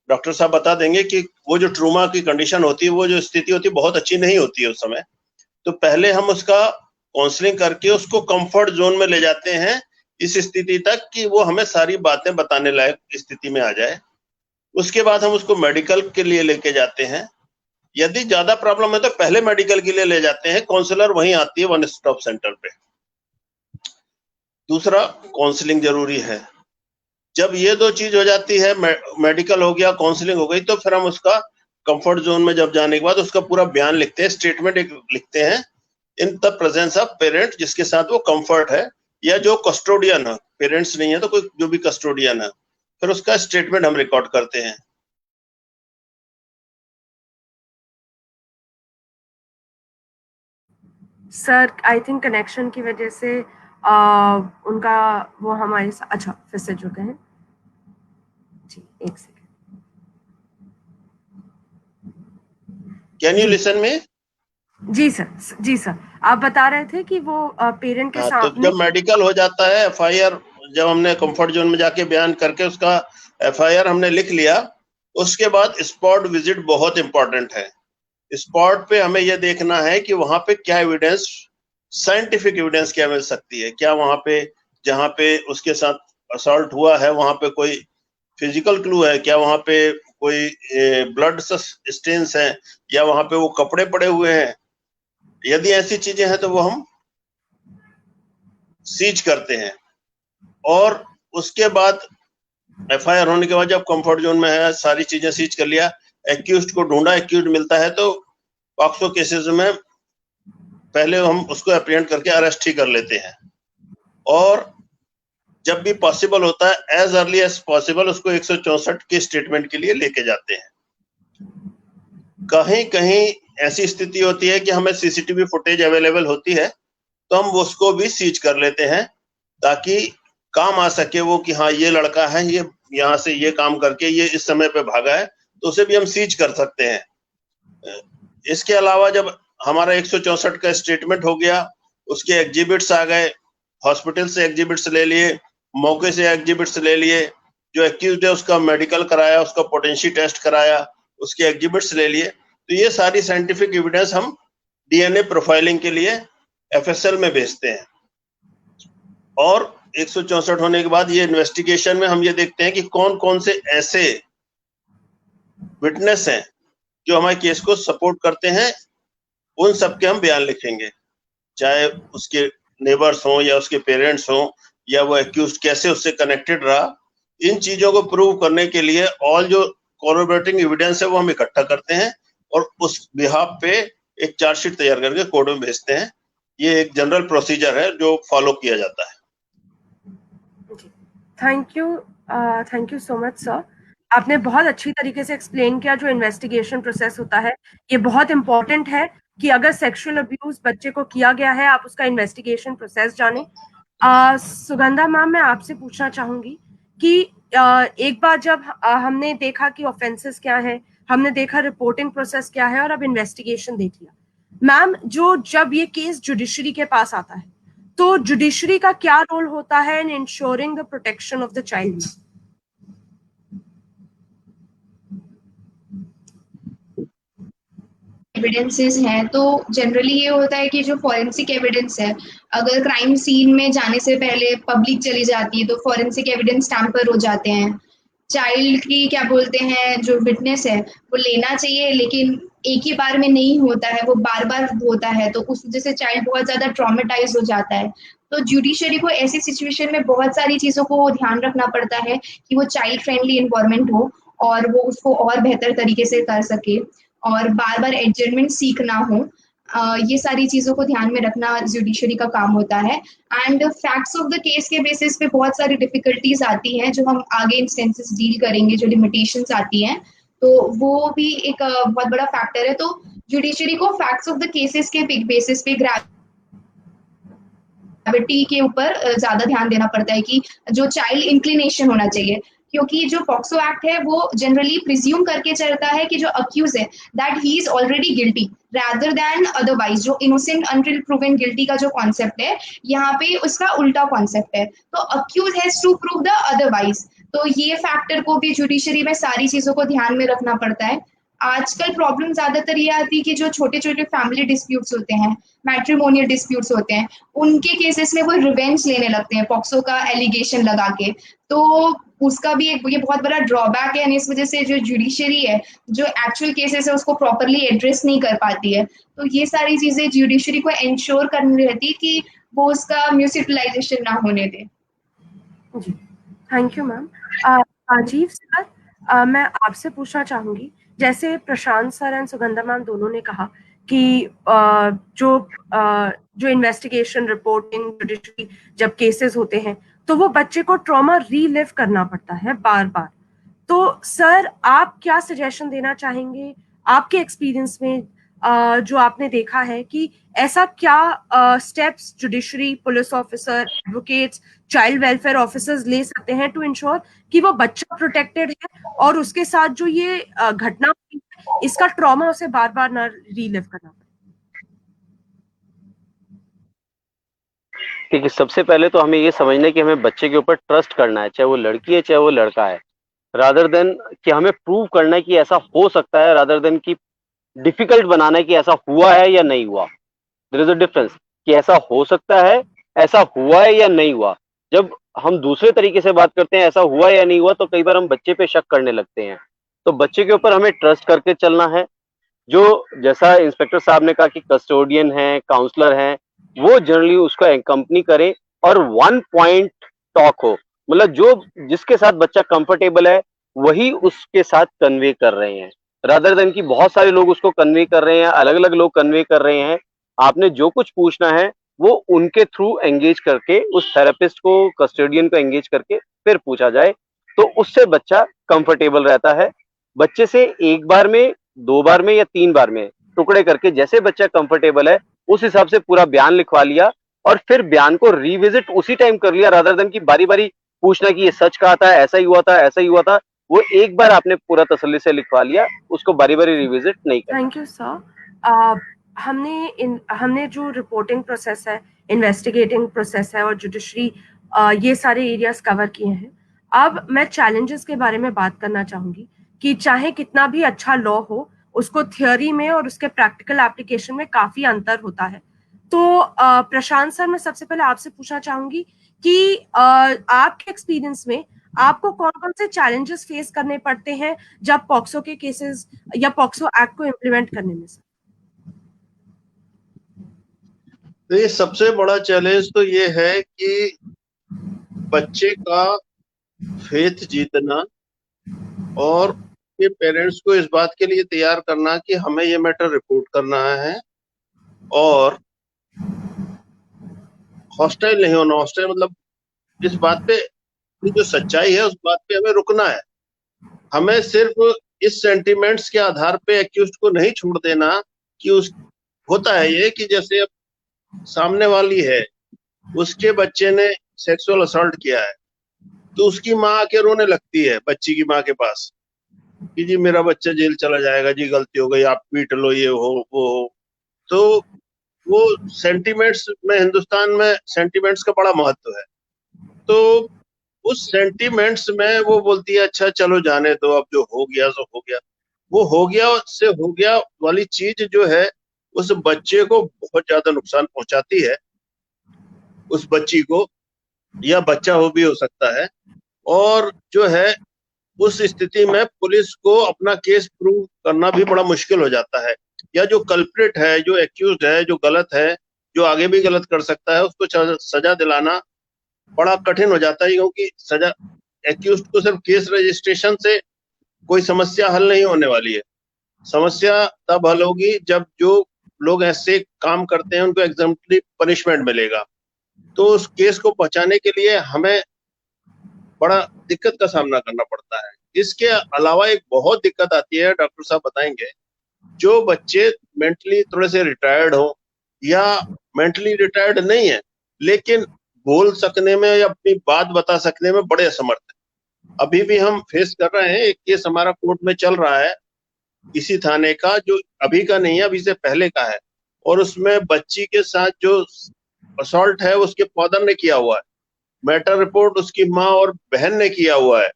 डॉक्टर साहब बता देंगे कि वो जो ट्रूमा की कंडीशन होती है, वो जो स्थिति होती है, बहुत अच्छी नहीं होती है उस समय। तो पहले हम उसका काउंसलिंग करके उसको कंफर्ट जोन में ले जाते हैं, इस स्थिति तक कि वो हमें सारी बातें बताने लायक स्थिति में आ जाए। उसके बाद हम उसको मेडिकल के लिए लेके जाते हैं। यदि ज्यादा प्रॉब्लम है तो पहले मेडिकल के लिए ले जाते हैं, काउंसलर वहीं आती है 1 स्टॉप सेंटर पे। दूसरा, काउंसलिंग जरूरी है। जब ये 2 चीज हो जाती है, मेडिकल हो गया, काउंसलिंग हो गई, तो फिर हम उसका कंफर्ट जोन में जब जाने के बाद उसका पूरा बयान लिखते हैं, स्टेटमेंट एक लिखते हैं, in the presence of parent, जिसके साथ वो कंफर्ट है, या जो कस्टोडियन है, पेरेंट्स नहीं है तो कोई जो भी कस्टोडियन है, फिर उसका स्टेटमेंट हम रिकॉर्ड करते हैं। सर, आई थिंक कनेक्शन की वजह से उनका वो हमारे साथ, अच्छा फिर से जुड़ गए हैं जी, 1 second. Can you listen me? जी सर, जी सर, आप बता रहे थे कि वो पेरेंट के हाँ, तो सामने। जब मेडिकल हो जाता है, एफआईआर, जब हमने कंफर्ट जोन में जाके बयान करके उसका एफआईआर हमने लिख लिया, उसके बाद स्पॉट विजिट बहुत इंपॉर्टेंट है। स्पॉट पे हमें यह देखना है कि वहां पे क्या एविडेंस, साइंटिफिक एविडेंस क्या मिल सकती है। क्या वहां पे, जहां पे उसके साथ असॉल्ट हुआ है, वहां पे कोई फिजिकल क्लू है? क्या वहां पे कोई ब्लड स्टेन्स हैं, या वहां पे वो कपड़े पड़े हुए हैं? यदि ऐसी चीजें हैं तो वो हम सीज करते हैं। और उसके बाद एफआईआर होने के बाद जब कंफर्ट जोन में है, सारी चीजें सीज कर लिया, एक्यूज्ड को ढूंढा, एक्यूज्ड मिलता है, तो पॉक्सो केसेस में पहले हम उसको एप्रिहेंड करके अरेस्ट ही कर लेते हैं। और जब भी पॉसिबल होता है, एज अर्ली एज पॉसिबल, उसको 164 के स्टेटमेंट के लिए लेके जाते हैं। कहीं कहीं ऐसी स्थिति होती है कि हमें सीसीटीवी फुटेज अवेलेबल होती है, तो हम उसको भी सीज कर लेते हैं, ताकि काम आ सके वो कि हाँ ये लड़का है, ये यहाँ से ये काम करके ये इस समय पे भागा है, तो उसे भी हम सीज कर सकते हैं। इसके अलावा जब हमारा 164 का स्टेटमेंट हो गया, उसके एग्जिबिट्स आ गए, हॉस्पिटल से एग्जिबिट्स ले लिए, मौके से एग्जिबिट्स ले लिए, जो एक्यूज्ड है उसका मेडिकल कराया, उसका पोटेंशियल टेस्ट कराया, उसके एग्जिबिट्स ले लिए। तो ये सारी साइंटिफिक एविडेंस हम डीएनए प्रोफाइलिंग के लिए एफएसएल में भेजते हैं। और 164 होने के बाद ये इन्वेस्टिगेशन में हम ये देखते हैं कि कौन कौन से ऐसे विटनेस हैं जो हमारे केस को सपोर्ट करते हैं, उन सबके हम बयान लिखेंगे, चाहे उसके नेबर्स हों या उसके पेरेंट्स हों या वो एक्यूज्ड कैसे उससे कनेक्टेड रहा। इन चीजों को प्रूव करने के लिए ऑल जो कोरोबोरेटिंग एविडेंस है वो हम इकट्ठा करते हैं और उस बिहाफ पे एक चार्जशीट तैयार करके कोर्ट में भेजते हैं। ये एक जनरल प्रोसीजर है जो फॉलो किया जाता है। Thank you so much sir. आपने बहुत अच्छी तरीके से एक्सप्लेन किया जो इन्वेस्टिगेशन प्रोसेस होता है। ये बहुत इंपॉर्टेंट है कि अगर सेक्सुअल अब्यूज बच्चे को किया गया है, आप उसका इन्वेस्टिगेशन प्रोसेस जाने। सुगंधा मैम, मैं आपसे पूछना चाहूंगी कि एक बार जब हमने देखा कि ऑफेंसेस क्या है, हमने देखा रिपोर्टिंग प्रोसेस क्या है और अब इन्वेस्टिगेशन देख लिया, मैम जब ये केस जुडिशरी के पास आता है तो जुडिशरी का क्या रोल होता है in ensuring the protection of the child? Evidences हैं तो जनरली ये होता है कि जो फॉरेंसिक एविडेंस है, अगर क्राइम सीन में जाने से पहले पब्लिक चली जाती है तो फॉरेंसिक एविडेंस टैम्पर हो जाते हैं। चाइल्ड की क्या बोलते हैं जो विटनेस है वो लेना चाहिए, लेकिन एक ही बार में नहीं होता है, वो बार बार होता है, तो उस वजह से चाइल्ड बहुत ज्यादा ट्रॉमेटाइज हो जाता है। तो जुडिशरी को ऐसी सिचुएशन में बहुत सारी चीजों को ध्यान रखना पड़ता है कि वो चाइल्ड फ्रेंडली एनवायरनमेंट हो और वो उसको और बेहतर तरीके से कर सके और बार बार एडजस्टमेंट सीख ना हो। ये सारी चीजों को ध्यान में रखना जुडिशरी का काम होता है। And facts of the case के बेसिस पे बहुत सारी डिफिकल्टीज आती हैं जो हम आगे इंस्टेंसेस डील करेंगे, जो लिमिटेशंस आती हैं, तो वो भी एक बहुत बड़ा फैक्टर है। तो जुडिशरी को फैक्ट्स ऑफ द केसेस के बेसिस पे ग्रेविटी के ऊपर ज्यादा ध्यान देना पड़ता है कि जो चाइल्ड इंक्लिनेशन होना चाहिए, क्योंकि जो पॉक्सो एक्ट है वो जनरली प्रिज्यूम करके चलता है कि जो अक्यूज है that he is already guilty rather than otherwise. जो इनोसेंट अनटिल प्रूवन गिल्टी का जो कॉन्सेप्ट है, यहाँ पे उसका उल्टा कॉन्सेप्ट है, तो accused has to prove the otherwise. तो ये फैक्टर को भी जुडिशरी में सारी चीजों को ध्यान में रखना पड़ता है। आजकल प्रॉब्लम ज्यादातर ये आती है कि जो छोटे छोटे फैमिली डिस्प्यूट्स होते हैं, मैट्रिमोनियल डिस्प्यूट्स होते हैं, उनके केसेस में वो रिवेंज लेने लगते हैं पॉक्सो का एलिगेशन लगा के। तो उसका भी एक ये बहुत बड़ा ड्रॉबैक है, और इस वजह से जो जुडिशरी है जो एक्चुअल केसेस है उसको प्रॉपरली एड्रेस नहीं कर पाती है। तो ये सारी चीजें जुडिशरी को इंश्योर करनी रहती है कि वो उसका म्यूनिसिपलाइजेशन ना होने दे। जी, thank you ma'am. Rajeev sir, मैं आपसे पूछना चाहूंगी, जैसे Prashant sir and Sugandha ma'am दोनों ने कहा कि जो इन्वेस्टिगेशन रिपोर्टिंग जुडिशरी जब केसेस होते हैं तो वो बच्चे को ट्रॉमा रीलिव करना पड़ता है बार बार। तो सर, आप क्या सजेशन देना चाहेंगे आपके एक्सपीरियंस में, जो आपने देखा है कि ऐसा क्या steps judiciary, police officer, advocates, child welfare officers ले सकते हैं टू इंश्योर कि वो बच्चा प्रोटेक्टेड है और उसके साथ जो ये घटना हुई है इसका ट्रॉमा उसे बार बार ना रीलिव करना पड़े? ठीक है, सबसे पहले तो हमें ये समझना है कि हमें बच्चे के ऊपर ट्रस्ट करना है, चाहे वो लड़की है चाहे वो लड़का है, रादर देन कि हमें प्रूव करना है कि ऐसा हो सकता है, रादर देन कि डिफिकल्ट बनाना है कि ऐसा हुआ है या नहीं हुआ। देयर इज अ डिफरेंस कि ऐसा हो सकता है, ऐसा हुआ है या नहीं हुआ। जब हम दूसरे तरीके से बात करते हैं ऐसा हुआ या नहीं हुआ, तो कई बार हम बच्चे पे शक करने लगते हैं। तो बच्चे के ऊपर हमें ट्रस्ट करके चलना है। जो जैसा इंस्पेक्टर साहब ने कहा कि कस्टोडियन है, काउंसलर है, वो जनरली उसको एक्कम्पनी करे और वन पॉइंट टॉक हो, मतलब जो जिसके साथ बच्चा कंफर्टेबल है वही उसके साथ कन्वे कर रहे हैं, रादर देन कि बहुत सारे लोग उसको कन्वे कर रहे हैं, अलग अलग लोग कन्वे कर रहे हैं। आपने जो कुछ पूछना है वो उनके थ्रू एंगेज करके, उस थेरेपिस्ट को, कस्टोडियन को एंगेज करके फिर पूछा जाए, तो उससे बच्चा कंफर्टेबल रहता है। बच्चे से एक बार में, दो बार में या तीन बार में टुकड़े करके जैसे बच्चा कंफर्टेबल है उस हिसाब से पूरा बयान लिखवा लिया और फिर बयान को रिविजिट उसी टाइम कर लिया, रादर देन कि बारी बारी पूछना कि ये सच कहा था, ऐसा ही हुआ था, ऐसा ही हुआ था। वो एक बार आपने पूरा तसल्ली से लिखवा लिया, उसको बारी बारी रिविजिट नहीं करना। Thank you sir. हमने जो रिपोर्टिंग प्रोसेस है, इन्वेस्टिगेटिंग प्रोसेस है और जुडिशरी ये सारे एरियाज कवर किए हैं। अब मैं चैलेंजेस के बारे में बात करना चाहूंगी कि चाहे कितना भी अच्छा लॉ हो, उसको थियोरी में और उसके प्रैक्टिकल एप्लीकेशन में काफी अंतर होता है। तो प्रशांत सर, मैं सबसे पहले आपसे पूछना चाहूंगी कि आपके एक्सपीरियंस में आपको कौन कौन से चैलेंजेस फेस करने पड़ते हैं जब पॉक्सो के केसेस या पॉक्सो एक्ट को इम्प्लीमेंट करने में? तो ये सबसे बड़ा चैलेंज तो ये है कि बच्चे का फेथ जीतना और के पेरेंट्स को इस बात के लिए तैयार करना कि हमें ये मैटर रिपोर्ट करना है और हॉस्टाइल नहीं होना। हॉस्टाइल मतलब इस बात पे जो सच्चाई है उस बात पे हमें रुकना है। हमें सिर्फ इस सेंटिमेंट्स के आधार पे एक्यूज्ड को नहीं छोड़ देना कि उस होता है ये कि जैसे अब सामने वाली है, उसके बच्चे ने सेक्सुअल असॉल्ट किया है, तो उसकी माँ आके रोने लगती है बच्ची की माँ के पास कि जी मेरा बच्चा जेल चला जाएगा, जी गलती हो गई, आप पीट लो, ये हो वो हो। तो वो सेंटिमेंट्स में, हिंदुस्तान में सेंटिमेंट्स का बड़ा महत्व है। तो उस सेंटिमेंट्स में वो बोलती है अच्छा चलो जाने दो, अब जो हो गया सो हो गया। वो हो गया से हो गया वाली चीज जो है उस बच्चे को बहुत ज्यादा नुकसान पहुंचाती है, उस बच्ची को, या बच्चा हो भी हो सकता है। और जो है उस स्थिति में पुलिस को अपना केस प्रूव करना भी बड़ा मुश्किल हो जाता है, या जो कल्प्रिट है, जो एक्यूज्ड है, जो गलत है, जो आगे भी गलत कर सकता है, उसको सजा दिलाना बड़ा कठिन हो जाता है। क्योंकि सजा, एक्यूज्ड को सिर्फ केस रजिस्ट्रेशन से कोई समस्या हल नहीं होने वाली है। समस्या तब हल होगी जब जो लोग ऐसे काम करते हैं उनको एग्जम्पटरी पनिशमेंट मिलेगा। तो उस केस को बचाने के लिए हमें बड़ा दिक्कत का सामना करना पड़ता है। इसके अलावा एक बहुत दिक्कत आती है, डॉक्टर साहब बताएंगे, जो बच्चे मेंटली थोड़े से रिटायर्ड हो या मेंटली रिटायर्ड नहीं है लेकिन बोल सकने में या अपनी बात बता सकने में बड़े असमर्थ है। अभी भी हम फेस कर रहे हैं, एक केस हमारा कोर्ट में चल रहा है इसी थाने का, जो अभी का नहीं है, अभी से पहले का है। और उसमें बच्ची के साथ जो असॉल्ट है उसके फादर ने किया हुआ है, मैटर रिपोर्ट उसकी माँ और बहन ने किया हुआ है,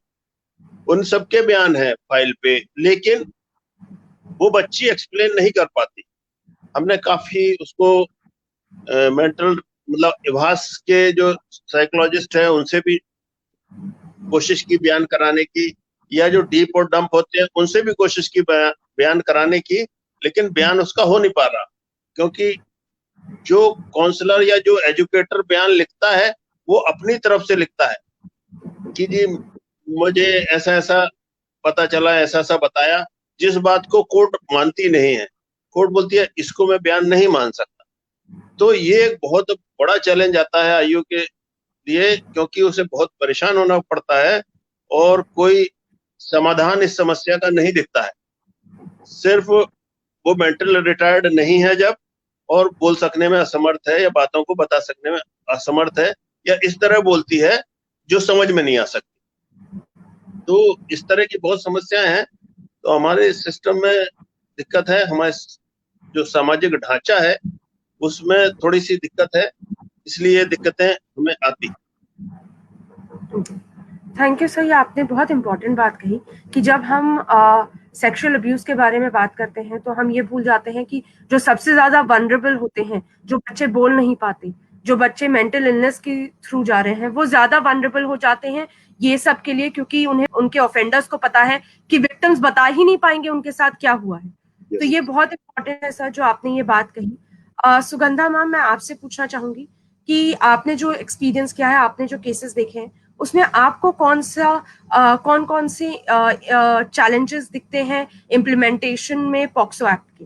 उन सबके बयान है फाइल पे, लेकिन वो बच्ची एक्सप्लेन नहीं कर पाती। हमने काफी उसको मेंटल मतलब इभास के जो साइकोलॉजिस्ट है उनसे भी कोशिश की बयान कराने की, या जो डीप और डंप होते हैं उनसे भी कोशिश की बयान कराने की, लेकिन बयान उसका हो नहीं पा रहा। क्योंकि जो काउंसलर या जो एजुकेटर बयान लिखता है वो अपनी तरफ से लिखता है कि जी मुझे ऐसा ऐसा पता चला, ऐसा ऐसा बताया, जिस बात को कोर्ट मानती नहीं है। कोर्ट बोलती है इसको मैं बयान नहीं मान सकता। तो ये एक बहुत बड़ा चैलेंज आता है आयु के लिए, क्योंकि उसे बहुत परेशान होना पड़ता है और कोई समाधान इस समस्या का नहीं दिखता है। सिर्फ वो मेंटल रिटायर्ड नहीं है जब, और बोल सकने में असमर्थ है या बातों को बता सकने में असमर्थ है, या इस तरह बोलती है जो समझ में नहीं आ सकती। तो इस तरह की बहुत समस्याएं हैं। तो हमारे सिस्टम में दिक्कत है, हमारे जो सामाजिक ढांचा है उसमें थोड़ी सी दिक्कत है, इसलिए दिक्कतें हमें आती। थैंक यू सर, ये आपने बहुत इंपॉर्टेंट बात कही कि जब हम सेक्सुअल अब्यूज के बारे में बात करते हैं तो हम ये भूल जाते हैं कि जो सबसे ज्यादा वनरेबल होते हैं, जो बच्चे बोल नहीं पाते, जो बच्चे मेंटल इलनेस के थ्रू जा रहे हैं, वो ज्यादा वनरेबल हो जाते हैं ये सब के लिए, क्योंकि उन्हें उनके ऑफेंडर्स को पता है कि विक्टिम्स बता ही नहीं पाएंगे उनके साथ क्या हुआ है। तो ये बहुत इंपॉर्टेंट है सर जो आपने ये बात कही। सुगंधा मैम, मैं आपसे पूछना चाहूंगी कि आपने जो एक्सपीरियंस किया है, आपने जो केसेस देखे हैं, उसमें आपको कौन कौन से चैलेंजेस दिखते हैं इम्प्लीमेंटेशन में पॉक्सो एक्ट के?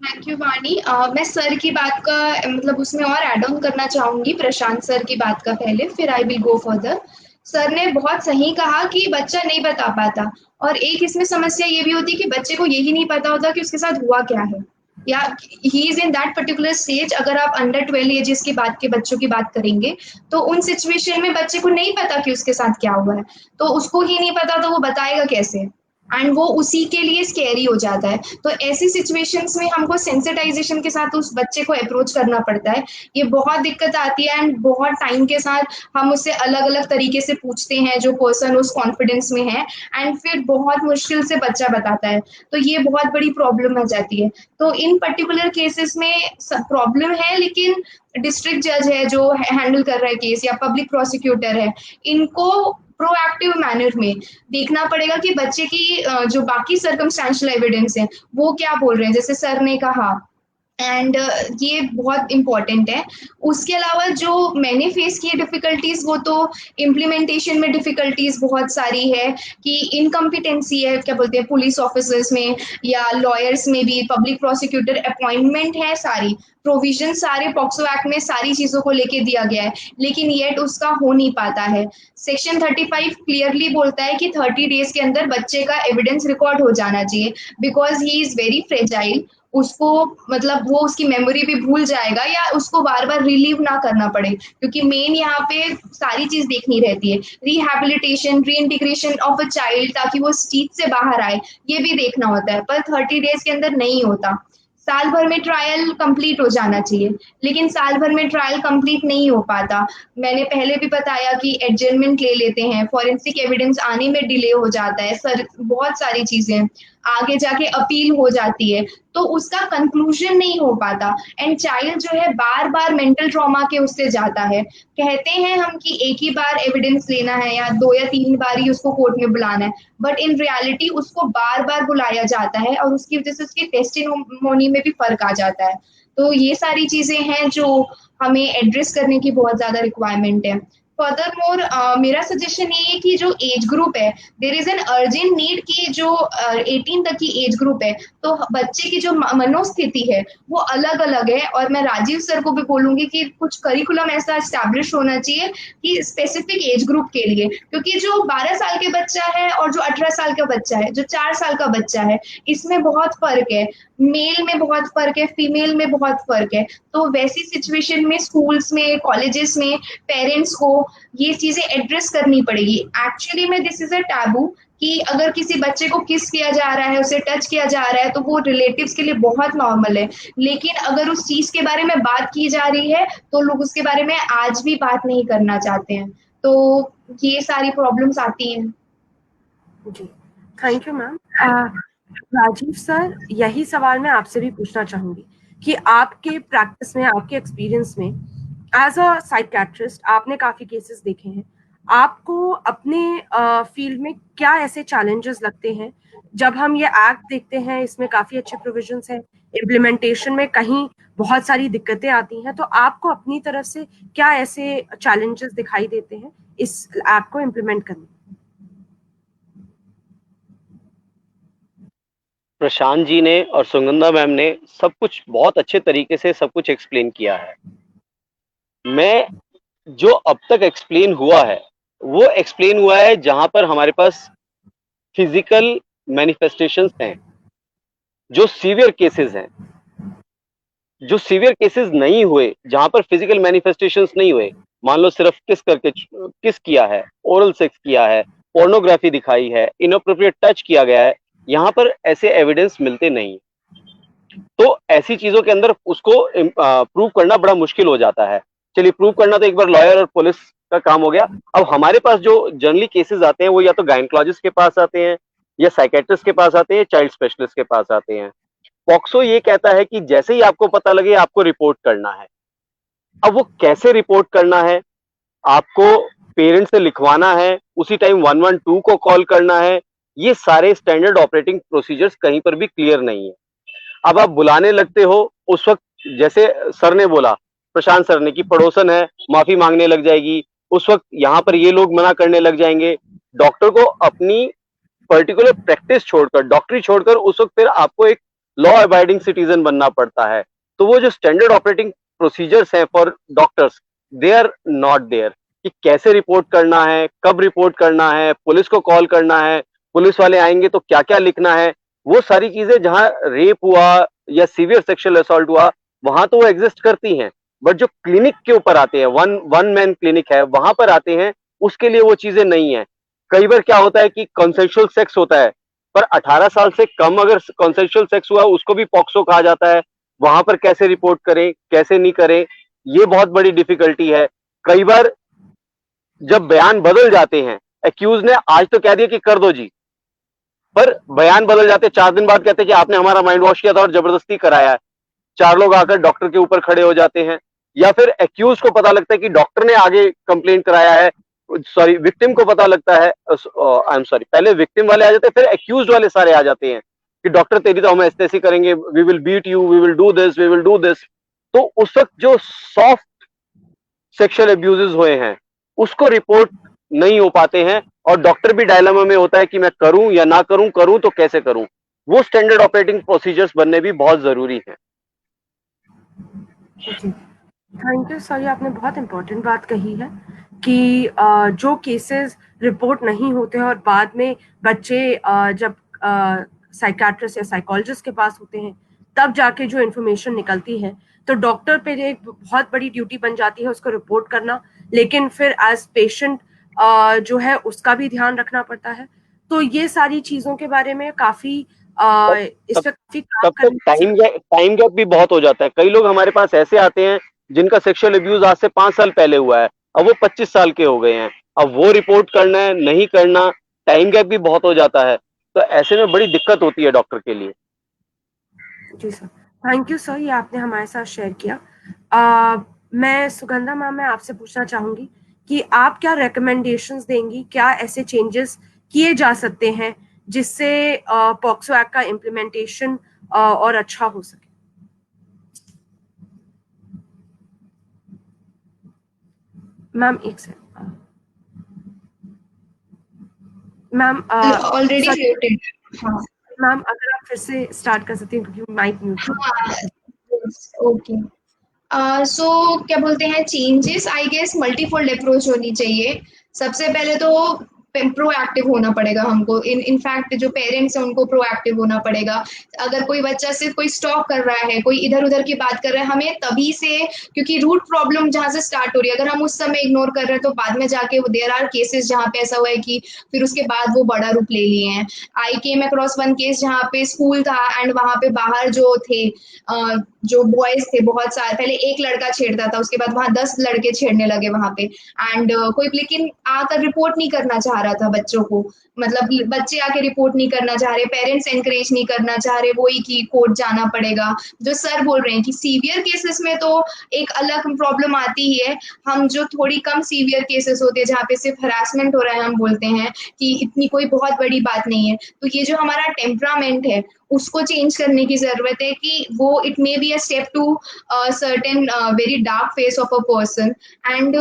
थैंक यू वाणी। मैं सर की बात का मतलब उसमें और ऐड ऑन करना चाहूंगी प्रशांत सर की बात का पहले, फिर I will go further. Sir ने बहुत सही कहा कि बच्चा नहीं बता पाता, और एक इसमें समस्या ये भी होती है कि बच्चे को यही नहीं पता होता कि उसके साथ हुआ क्या है, या he is in that particular stage. अगर आप अंडर 12 एजेस की बात के बच्चों की बात करेंगे तो उन सिचुएशन में बच्चे को नहीं पता कि उसके साथ क्या हुआ है, तो उसको ही नहीं पता तो वो बताएगा कैसे। एंड वो उसी के लिए स्कैरी हो जाता है। तो ऐसी सिचुएशंस में हमको सेंसिटाइजेशन के साथ उस बच्चे को अप्रोच करना पड़ता है। ये बहुत दिक्कत आती है एंड बहुत टाइम के साथ हम उससे अलग अलग तरीके से पूछते हैं जो पर्सन उस कॉन्फिडेंस में है, एंड फिर बहुत मुश्किल से बच्चा बताता है। तो ये बहुत बड़ी प्रॉब्लम आ जाती है। तो इन पर्टिकुलर केसेस में प्रॉब्लम है, लेकिन डिस्ट्रिक्ट जज है जो हैंडल कर रहा है केस, या पब्लिक प्रोसिक्यूटर है, इनको प्रोएक्टिव मैनर में देखना पड़ेगा कि बच्चे की जो बाकी सर्कमस्टेंशियल एविडेंस है वो क्या बोल रहे हैं, जैसे सर ने कहा, एंड ये बहुत इम्पोर्टेंट है। उसके अलावा जो मैंने फेस की डिफिकल्टीज, वो तो इम्प्लीमेंटेशन में डिफिकल्टीज बहुत सारी है कि इनकम्पिटेंसी है, क्या बोलते हैं, पुलिस ऑफिसर्स में या लॉयर्स में भी, पब्लिक प्रोसिक्यूटर अपॉइंटमेंट है, सारी प्रोविजन सारे पॉक्सो एक्ट में सारी चीजों को लेके दिया गया है, लेकिन येट उसका हो नहीं पाता है। सेक्शन 35 क्लियरली बोलता है कि 30 डेज के अंदर बच्चे का एविडेंस रिकॉर्ड हो जाना चाहिए, because he is very fragile. उसको मतलब वो उसकी मेमोरी भी भूल जाएगा, या उसको बार बार रिलीव ना करना पड़े, क्योंकि मेन यहाँ पे सारी चीज देखनी रहती है, rehabilitation, reintegration of a child, ताकि वो इस चीज से बाहर आए, ये भी देखना होता है। पर 30 डेज के अंदर नहीं होता। साल भर में ट्रायल कंप्लीट हो जाना चाहिए, लेकिन साल भर में ट्रायल कंप्लीट नहीं हो पाता। मैंने पहले भी बताया कि एडजर्नमेंट ले लेते हैं, फॉरेंसिक एविडेंस आने में डिले हो जाता है, सर बहुत सारी चीजें, आगे जाके अपील हो जाती है, तो उसका कंक्लूजन नहीं हो पाता, एंड चाइल्ड जो है बार बार मेंटल ट्रॉमा के उससे जाता है। कहते हैं हम कि एक ही बार एविडेंस लेना है या 2 या 3 बार ही उसको कोर्ट में बुलाना है, बट इन रियलिटी उसको बार बार बुलाया जाता है, और उसकी वजह से उसकी टेस्टिमोनी में भी फर्क आ जाता है। तो ये सारी चीजें हैं जो हमें एड्रेस करने की बहुत ज्यादा रिक्वायरमेंट है। फर्दर मोर मेरा सजेशन ये है कि जो एज ग्रुप है, there is an urgent need कि जो 18 तक की एज ग्रुप है, तो बच्चे की जो मनोस्थिति है वो अलग अलग है, और मैं राजीव सर को भी बोलूंगी कि कुछ करिकुलम ऐसा एस्टैब्लिश होना चाहिए कि स्पेसिफिक एज ग्रुप के लिए, क्योंकि जो 12 साल के बच्चा है और जो 18 साल का बच्चा है, जो 4 साल का बच्चा है, इसमें बहुत फर्क है, मेल में बहुत फर्क है, फीमेल में बहुत फर्क है। तो वैसी सिचुएशन में स्कूल्स में, कॉलेजेस में पेरेंट्स को ये चीजें एड्रेस करनी पड़ेगी। एक्चुअली में दिस इज अ टैबू कि अगर किसी बच्चे को किस किया जा रहा है, उसे टच किया जा रहा है, तो वो रिलेटिव्स के लिए बहुत नॉर्मल है, लेकिन अगर उस चीज के बारे में बात की जा रही है तो लोग उसके बारे में आज भी बात नहीं करना चाहते हैं। तो ये सारी प्रॉब्लम्स आती हैं। जी, thank you ma'am. Rajeev sir, यही सवाल मैं आपसे भी पूछना चाहूंगी कि आपके प्रैक्टिस में, आपके एक्सपीरियंस में, एज अ साइकियाट्रिस्ट आपने काफी केसेस देखे हैं, आपको अपने फील्ड में क्या ऐसे चैलेंजेस लगते हैं जब हम ये एक्ट देखते हैं, इसमें काफी अच्छे प्रोविजंस हैं, इम्प्लीमेंटेशन में कहीं बहुत सारी दिक्कतें आती हैं, तो आपको अपनी तरफ से क्या ऐसे चैलेंजेस दिखाई देते हैं इस एक्ट को इम्प्लीमेंट करने में? प्रशांत जी ने और सुगंधा मैम ने सब कुछ बहुत अच्छे तरीके से सब कुछ एक्सप्लेन किया है। मैं जो अब तक एक्सप्लेन हुआ है वो एक्सप्लेन हुआ है जहां पर हमारे पास फिजिकल मैनिफेस्टेशंस हैं, जो सीवियर केसेस हैं। जो सीवियर केसेस नहीं हुए, जहां पर फिजिकल मैनिफेस्टेशंस नहीं हुए, मान लो सिर्फ किस किया है, ओरल सेक्स किया है, पोर्नोग्राफी दिखाई है, इनअप्रोप्रिएट टच किया गया है, यहाँ पर ऐसे एविडेंस मिलते नहीं। तो ऐसी चीजों के अंदर उसको प्रूव करना बड़ा मुश्किल हो जाता है। चलिए, प्रूव करना तो एक बार लॉयर और पुलिस का काम हो गया। अब हमारे पास जो जनरली केसेस आते हैं वो या तो गायनकोलॉजिस्ट के पास आते हैं, या साइकेट्रिस्ट के पास आते हैं, चाइल्ड स्पेशलिस्ट के पास आते हैं। पॉक्सो ये कहता है कि जैसे ही आपको पता लगे आपको रिपोर्ट करना है। अब वो कैसे रिपोर्ट करना है, आपको पेरेंट्स से लिखवाना है, उसी टाइम 112 को कॉल करना है, ये सारे स्टैंडर्ड ऑपरेटिंग प्रोसीजर्स कहीं पर भी क्लियर नहीं है। अब आप बुलाने लगते हो उस वक्त, जैसे सर ने बोला, प्रशांत सर ने, कि पड़ोसन है, माफी मांगने लग जाएगी, उस वक्त यहाँ पर ये लोग मना करने लग जाएंगे। डॉक्टर को अपनी पर्टिकुलर प्रैक्टिस छोड़कर, डॉक्टरी छोड़कर, उस वक्त फिर आपको एक लॉ अबाइडिंग सिटीजन बनना पड़ता है। तो वो जो स्टैंडर्ड ऑपरेटिंग प्रोसीजर्स हैं for doctors, they are not there, कि कैसे रिपोर्ट करना है, कब रिपोर्ट करना है, पुलिस को कॉल करना है, पुलिस वाले आएंगे तो क्या क्या लिखना है, वो सारी चीजें जहां रेप हुआ या सीवियर सेक्सुअल असॉल्ट हुआ वहां तो वो एग्जिस्ट करती हैं, बट जो क्लिनिक के ऊपर आते हैं, वन मैन क्लिनिक है, वहां पर आते हैं, उसके लिए वो चीजें नहीं है। कई बार क्या होता है कि कंसेंशुअल सेक्स होता है, पर 18 साल से कम अगर कॉन्सेंशुअल सेक्स हुआ उसको भी पॉक्सो कहा जाता है। वहां पर कैसे रिपोर्ट करें, कैसे नहीं करें, ये बहुत बड़ी डिफिकल्टी है। कई बार जब बयान बदल जाते हैं, एक्यूज ने आज तो कह दिया कि कर दो जी, पर बयान बदल जाते, 4 दिन बाद कहते हैं कि आपने हमारा माइंड वॉश किया था और जबरदस्ती कराया है। 4 लोग आकर डॉक्टर के ऊपर खड़े हो जाते हैं, या फिर एक्यूज को पता लगता है कि डॉक्टर ने आगे कंप्लेंट कराया है, सॉरी विक्टिम को पता लगता है, आई एम सॉरी, पहले विक्टिम वाले आ जाते हैं, फिर एक्यूज वाले सारे आ जाते हैं कि डॉक्टर तेरी तो हम ऐसे करेंगे, we will beat you, we will do this, we will do this. तो उस वक्त जो सॉफ्ट सेक्सुअल अब्यूजेस हुए हैं उसको रिपोर्ट नहीं हो पाते हैं, और डॉक्टर भी डायलेमा में होता है कि मैं करूं या ना करूं, करूं तो कैसे करूं। वो स्टैंडर्ड ऑपरेटिंग प्रोसीजर्स बनने भी बहुत जरूरी है। थैंक यू सर, ये आपने बहुत इंपॉर्टेंट बात कही है कि जो केसेस रिपोर्ट नहीं होते हैं और बाद में बच्चे जब साइकियाट्रिस्ट या साइकोलॉजिस्ट के पास होते हैं तब जाके जो इन्फॉर्मेशन निकलती है, तो डॉक्टर पे एक बहुत बड़ी ड्यूटी बन जाती है उसको रिपोर्ट करना, लेकिन फिर एज पेशेंट जो है उसका भी ध्यान रखना पड़ता है। तो ये सारी चीजों के बारे में काफी इस पे काफी काम तब तक टाइम गैप भी बहुत हो जाता है। कई लोग हमारे पास ऐसे आते हैं जिनका सेक्सुअल अब्यूज आज से 5 साल पहले हुआ है, अब वो 25 साल के हो गए हैं, अब वो रिपोर्ट करना है नहीं करना, टाइम गैप भी बहुत हो जाता है, तो ऐसे में बड़ी दिक्कत होती है डॉक्टर के लिए। जी सर, थैंक यू सर, ये आपने हमारे साथ शेयर किया। मैं सुगंधा मैम, मैं आपसे पूछना चाहूंगी कि आप क्या रिकमेंडेशंस देंगी, क्या ऐसे चेंजेस किए जा सकते हैं जिससे पॉक्सो एक्ट का इम्प्लीमेंटेशन और अच्छा हो सके। मैम एक सेकंड, मैम ऑलरेडी म्यूटेड। हाँ मैम, अगर आप फिर से स्टार्ट कर सकती हैं क्योंकि माइक म्यूट है। हाँ ओके। सो क्या बोलते हैं, changes I guess multifold approach होनी चाहिए। सबसे पहले तो प्रोएक्टिव होना पड़ेगा हमको, इनफैक्ट जो पेरेंट्स हैं उनको प्रोएक्टिव होना पड़ेगा। अगर कोई बच्चा सिर्फ कोई स्टॉक कर रहा है, कोई इधर उधर की बात कर रहा है, हमें तभी से, क्योंकि रूट प्रॉब्लम जहाँ से स्टार्ट हो रही है, अगर हम उस समय इग्नोर कर रहे हैं तो बाद में जाके देयर आर केसेस जहाँ पे ऐसा हुआ है कि फिर उसके बाद वो बड़ा रूप ले लिए हैं। आई केम अक्रॉस वन केस जहाँ पे स्कूल था एंड वहाँ पे बाहर जो थे जो बॉयज थे, बहुत सारे पहले एक लड़का छेड़ता था, उसके बाद वहां 10 लड़के छेड़ने लगे वहां पे, एंड कोई लेकिन आकर रिपोर्ट नहीं करना चाह रहा था बच्चों को, मतलब बच्चे आके रिपोर्ट नहीं करना चाह रहे, पेरेंट्स एनकरेज नहीं करना चाह रहे, वही कि कोर्ट जाना पड़ेगा। जो सर बोल रहे हैं कि सीवियर केसेस में तो एक अलग प्रॉब्लम आती ही है, हम जो थोड़ी कम सीवियर केसेस होते हैं जहाँ पे सिर्फ हरासमेंट हो रहा है, हम बोलते हैं कि इतनी कोई बहुत बड़ी बात नहीं है, तो ये जो हमारा टेम्परामेंट है उसको चेंज करने की जरूरत है कि वो it may be a step to certain very dark face of a person. And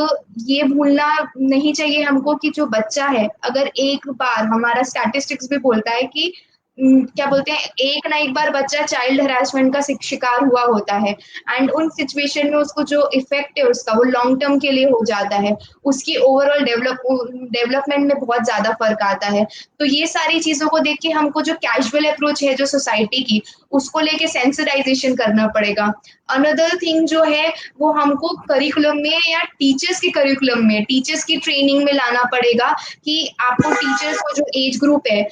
ये भूलना नहीं चाहिए हमको कि जो बच्चा है, अगर एक बार, हमारा स्टैटिस्टिक्स भी बोलता है कि क्या बोलते हैं, एक ना एक बार बच्चा चाइल्ड हरासमेंट का शिकार हुआ होता है, एंड उन सिचुएशन में उसको जो इफेक्ट है उसका वो लॉन्ग टर्म के लिए हो जाता है, उसकी ओवरऑल डेवलपमेंट में बहुत ज्यादा फर्क आता है। तो ये सारी चीजों को देख के हमको जो कैजुअल अप्रोच है जो सोसाइटी की, उसको लेके सेंसिटाइजेशन करना पड़ेगा। अनदर थिंग जो है वो हमको करिकुलम में या टीचर्स के करिकुलम में, टीचर्स की ट्रेनिंग में लाना पड़ेगा कि आपको टीचर्स को जो एज ग्रुप है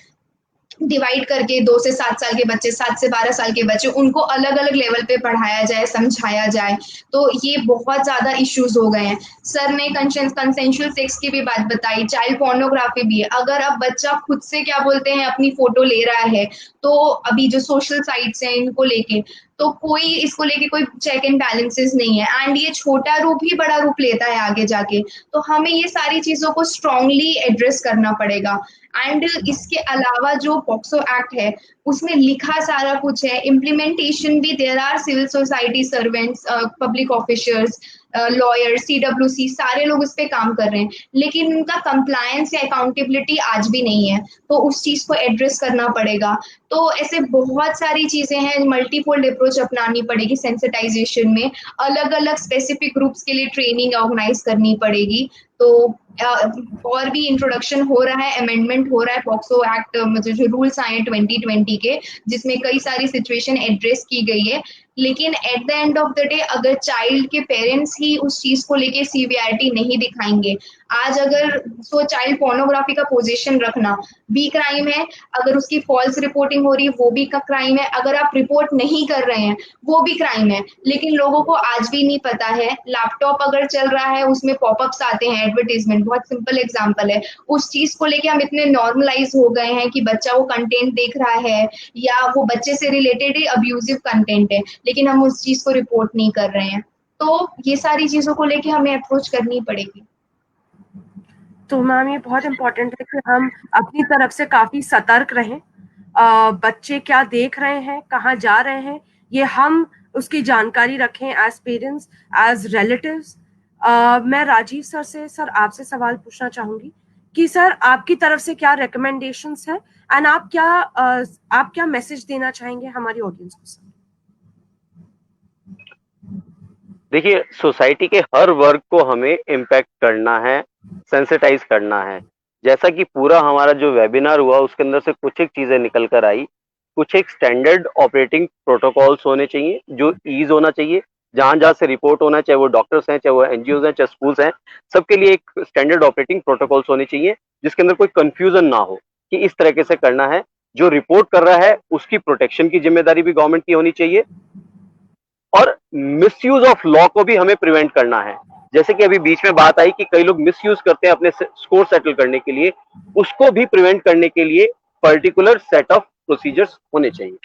डिवाइड करके 2 से 7 साल के बच्चे, 7 से 12 साल के बच्चे, उनको अलग अलग लेवल पे पढ़ाया जाए, समझाया जाए। तो ये बहुत ज्यादा इश्यूज हो गए हैं। सर ने कंसेंशुअल सेक्स की भी बात बताई, चाइल्ड पोर्नोग्राफी भी है। अगर अब बच्चा खुद से क्या बोलते हैं अपनी फोटो ले रहा है, तो अभी जो सोशल साइट्स हैं इनको लेके, तो कोई इसको लेके कोई चेक एंड बैलेंसेस नहीं है, एंड ये छोटा रूप ही बड़ा रूप लेता है आगे जाके। तो हमें ये सारी चीजों को स्ट्रांगली एड्रेस करना पड़ेगा। एंड इसके अलावा जो पॉक्सो एक्ट है उसमें लिखा सारा कुछ है, इम्प्लीमेंटेशन भी there are civil society servants, public officers, lawyers, CWC, सारे लोग उस पर काम कर रहे हैं, लेकिन उनका कंप्लायंस या अकाउंटेबिलिटी आज भी नहीं है, तो उस चीज को एड्रेस करना पड़ेगा। तो ऐसे बहुत सारी चीजें हैं, मल्टीपोल्ड अप्रोच अपनानी पड़ेगी सेंसिटाइजेशन में, अलग अलग स्पेसिफिक ग्रुप्स के लिए ट्रेनिंग ऑर्गेनाइज करनी पड़ेगी। तो और भी इंट्रोडक्शन हो रहा है, अमेंडमेंट हो रहा है पॉक्सो एक्ट, मतलब जो रूल्स आए हैं 2020 के, जिसमें कई सारी सिचुएशन एड्रेस की गई है। लेकिन at the end of the day अगर चाइल्ड के पेरेंट्स ही उस चीज को लेके सीवियरिटी नहीं दिखाएंगे, आज अगर चाइल्ड पोर्नोग्राफी का पोजीशन रखना भी क्राइम है, अगर उसकी फॉल्स रिपोर्टिंग हो रही है वो भी का क्राइम है, अगर आप रिपोर्ट नहीं कर रहे हैं वो भी क्राइम है। लेकिन लोगों को आज भी नहीं पता है। लैपटॉप अगर चल रहा है उसमें पॉपअप्स आते हैं, एडवर्टीजमेंट, बहुत सिंपल एग्जांपल है। उस चीज को लेके हम इतने नॉर्मलाइज हो गए हैं कि बच्चा वो कंटेंट देख रहा है या वो बच्चे से रिलेटेड ही अब्यूजिव कंटेंट है, लेकिन हम उस चीज को रिपोर्ट नहीं कर रहे हैं। तो ये सारी चीजों को लेके हमें अप्रोच करनी पड़ेगी। तो मैम ये बहुत इम्पोर्टेंट है कि हम अपनी तरफ से काफी सतर्क रहें। बच्चे क्या देख रहे हैं, कहाँ जा रहे हैं, ये हम उसकी जानकारी रखें एज पेरेंट्स, एज रिलेटिव्स। मैं राजीव सर से आपसे सवाल पूछना चाहूंगी कि सर आपकी तरफ से क्या रिकमेंडेशंस है एंड आप क्या मैसेज देना चाहेंगे हमारी ऑडियंस को सर? देखिए, सोसाइटी के हर वर्ग को हमें इम्पैक्ट करना है, सेंसिटाइज करना है। जैसा कि पूरा हमारा जो वेबिनार हुआ उसके अंदर से कुछ एक चीजें निकल कर आई, कुछ एक स्टैंडर्ड ऑपरेटिंग प्रोटोकॉल्स होने चाहिए जो ईज होना चाहिए, जहां जहां से रिपोर्ट होना, चाहे वो डॉक्टर्स हैं, चाहे वो एनजीओ हैं, चाहे स्कूल्स हैं, सबके लिए एक स्टैंडर्ड ऑपरेटिंग प्रोटोकॉल्स होने चाहिए जिसके अंदर कोई कंफ्यूजन ना हो कि इस तरीके से करना है। जो रिपोर्ट कर रहा है उसकी प्रोटेक्शन की जिम्मेदारी भी गवर्नमेंट की होनी चाहिए और मिसयूज ऑफ लॉ को भी हमें प्रिवेंट करना है। जैसे कि अभी बीच में बात आई कि कई लोग मिसयूज करते हैं अपने स्कोर सेटल करने के लिए, उसको भी प्रिवेंट करने के लिए पर्टिकुलर सेट ऑफ प्रोसीजर्स होने चाहिए।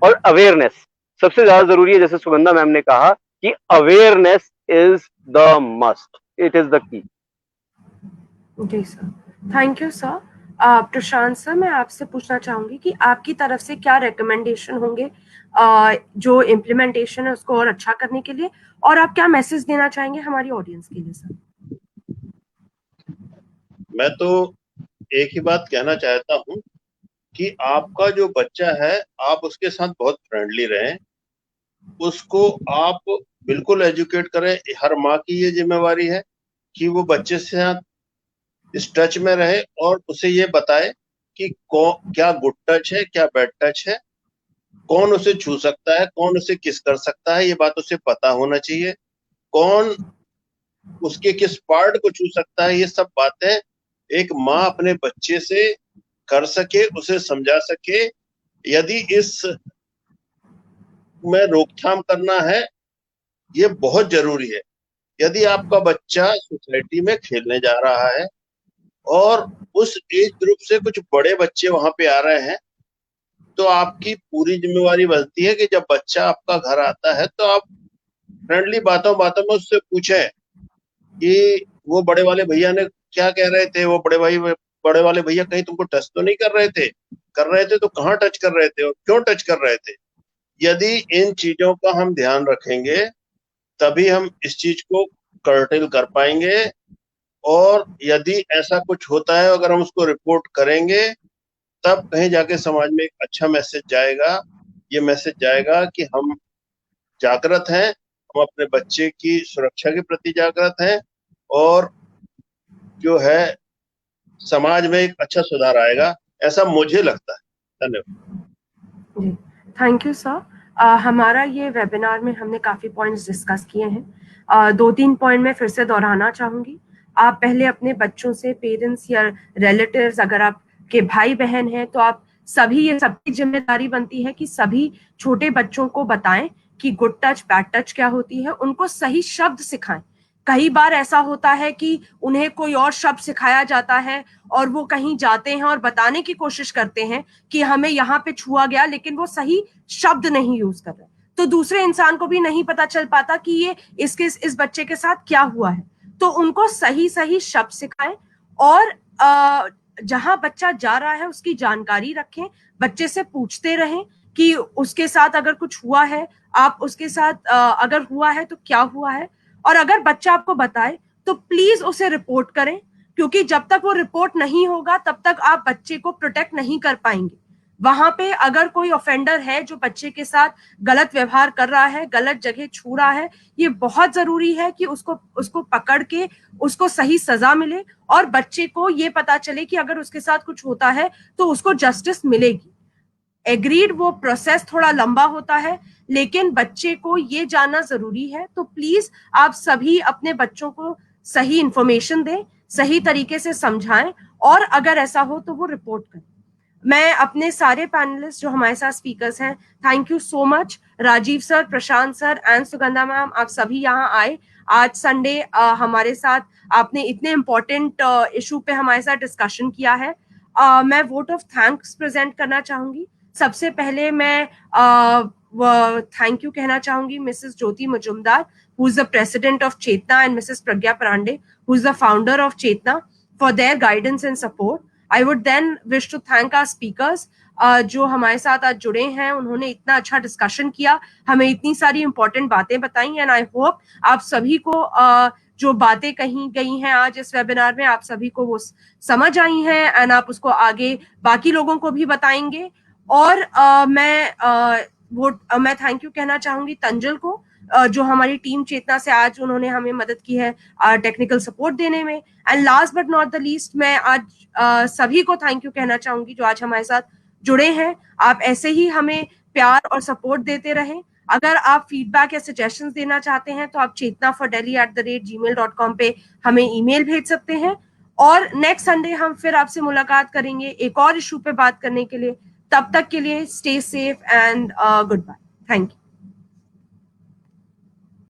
और अवेयरनेस सबसे ज्यादा जरूरी है, जैसे सुगंधा मैम ने कहा कि awareness is the must, it is the key. जी sir, thank you sir. Prashant sir, मैं आपसे पूछना चाहूंगी कि आपकी तरफ से क्या रिकमेंडेशन होंगे जो इम्प्लीमेंटेशन है उसको और अच्छा करने के लिए, और आप क्या मैसेज देना चाहेंगे हमारी ऑडियंस के लिए सर? मैं तो एक ही बात कहना चाहता हूं कि आपका जो बच्चा है आप उसके साथ बहुत फ्रेंडली रहें, उसको आप बिल्कुल एजुकेट करें। हर माँ की ये जिम्मेवारी है कि वो बच्चे से साथ इस टच में रहे और उसे ये बताए कि क्या गुड टच है, क्या बैड टच है, कौन उसे छू सकता है, कौन उसे किस कर सकता है, ये बात उसे पता होना चाहिए। कौन उसके किस पार्ट को छू सकता है, ये सब बातें एक माँ अपने बच्चे से कर सके, उसे समझा सके। यदि इस में रोकथाम करना है, ये बहुत जरूरी है। यदि आपका बच्चा सोसाइटी में खेलने जा रहा है और उस एज ग्रुप से कुछ बड़े बच्चे वहां पे आ रहे हैं, तो आपकी पूरी जिम्मेवारी बनती है कि जब बच्चा आपका घर आता है तो आप फ्रेंडली बातों बातों में उससे पूछें कि वो बड़े वाले भैया ने क्या कह रहे थे, वो बड़े वाले भैया कहीं तुमको टच तो नहीं कर रहे थे तो कहाँ टच कर रहे थे और क्यों टच कर रहे थे। यदि इन चीजों का हम ध्यान रखेंगे तभी हम इस चीज को कर्टेल कर पाएंगे। और यदि ऐसा कुछ होता है, अगर हम उसको रिपोर्ट करेंगे तब कहीं जाके समाज में एक अच्छा मैसेज जाएगा। ये मैसेज जाएगा कि हम जागृत हैं, हम अपने बच्चे की सुरक्षा के प्रति जागृत हैं और जो है समाज में एक अच्छा सुधार आएगा, ऐसा मुझे लगता है। धन्यवाद। जी, थैंक यू सर। हमारा ये वेबिनार में हमने काफी पॉइंट्स डिस्कस किए हैं। 2-3 पॉइंट में फिर से दोहराना चाहूंगी। आप पहले अपने बच्चों से, पेरेंट्स या रिलेटिव्स, अगर आपके भाई बहन हैं तो आप सभी, ये सबकी जिम्मेदारी बनती है कि सभी छोटे बच्चों को बताएं कि गुड टच, बैड टच क्या होती है, उनको सही शब्द सिखाएं। कई बार ऐसा होता है कि उन्हें कोई और शब्द सिखाया जाता है और वो कहीं जाते हैं और बताने की कोशिश करते हैं कि हमें यहाँ पे छुआ गया, लेकिन वो सही शब्द नहीं यूज कर रहे, तो दूसरे इंसान को भी नहीं पता चल पाता कि ये इस बच्चे के साथ क्या हुआ है। तो उनको सही सही शब्द सिखाएं और जहां बच्चा जा रहा है उसकी जानकारी रखें, बच्चे से पूछते रहें कि उसके साथ अगर कुछ हुआ है, आप उसके साथ अगर हुआ है तो क्या हुआ है, और अगर बच्चा आपको बताए तो प्लीज उसे रिपोर्ट करें, क्योंकि जब तक वो रिपोर्ट नहीं होगा तब तक आप बच्चे को प्रोटेक्ट नहीं कर पाएंगे। वहां पे अगर कोई ऑफेंडर है जो बच्चे के साथ गलत व्यवहार कर रहा है, गलत जगह छू रहा है, ये बहुत जरूरी है कि उसको पकड़ के उसको सही सजा मिले और बच्चे को ये पता चले कि अगर उसके साथ कुछ होता है तो उसको जस्टिस मिलेगी। एग्रीड, वो प्रोसेस थोड़ा लंबा होता है, लेकिन बच्चे को ये जानना जरूरी है। तो प्लीज आप सभी अपने बच्चों को सही इंफॉर्मेशन दें, सही तरीके से समझाएं, और अगर ऐसा हो तो वो रिपोर्ट करें। मैं अपने सारे पैनलिस्ट जो हमारे साथ स्पीकर्स हैं, thank you so much. Rajeev sir, Prashant sir and Sugandha ma'am, आप सभी यहाँ आए। आज संडे हमारे साथ आपने इतने इम्पोर्टेंट इशू पे हमारे साथ डिस्कशन किया है। मैं वोट ऑफ थैंक्स प्रेजेंट करना चाहूंगी। सबसे पहले मैं थैंक यू कहना चाहूंगी Mrs Jyoti Majumdar, who is the president of Chetna, and Mrs. Pragya Parande, who is the founder of Chetna, for their guidance and support. I would then wish to thank our speakers जो हमारे साथ आज जुड़े हैं। उन्होंने इतना अच्छा डिस्कशन किया, हमें इतनी सारी इंपॉर्टेंट बातें बताई, एंड आई होप आप सभी को जो बातें कही गई हैं आज इस वेबिनार में, आप सभी को वो समझ आई हैं, एंड आप उसको आगे बाकी लोगों को भी बताएंगे। और मैं थैंक यू कहना चाहूंगी तंजल को, जो हमारी टीम चेतना से आज उन्होंने हमें मदद की है टेक्निकल सपोर्ट देने में। And last but not the least, मैं आज सभी को थैंक यू कहना चाहूंगी जो आज हमारे साथ जुड़े हैं। आप ऐसे ही हमें प्यार और सपोर्ट देते रहें। अगर आप फीडबैक या सजेशंस देना चाहते हैं तो आप chetnafordelhi@gmail.com पे हमें ईमेल भेज सकते हैं। और नेक्स्ट संडे हम फिर आपसे मुलाकात करेंगे एक और इशू पे बात करने के लिए। तब तक के लिए stay safe and goodbye. Thank you.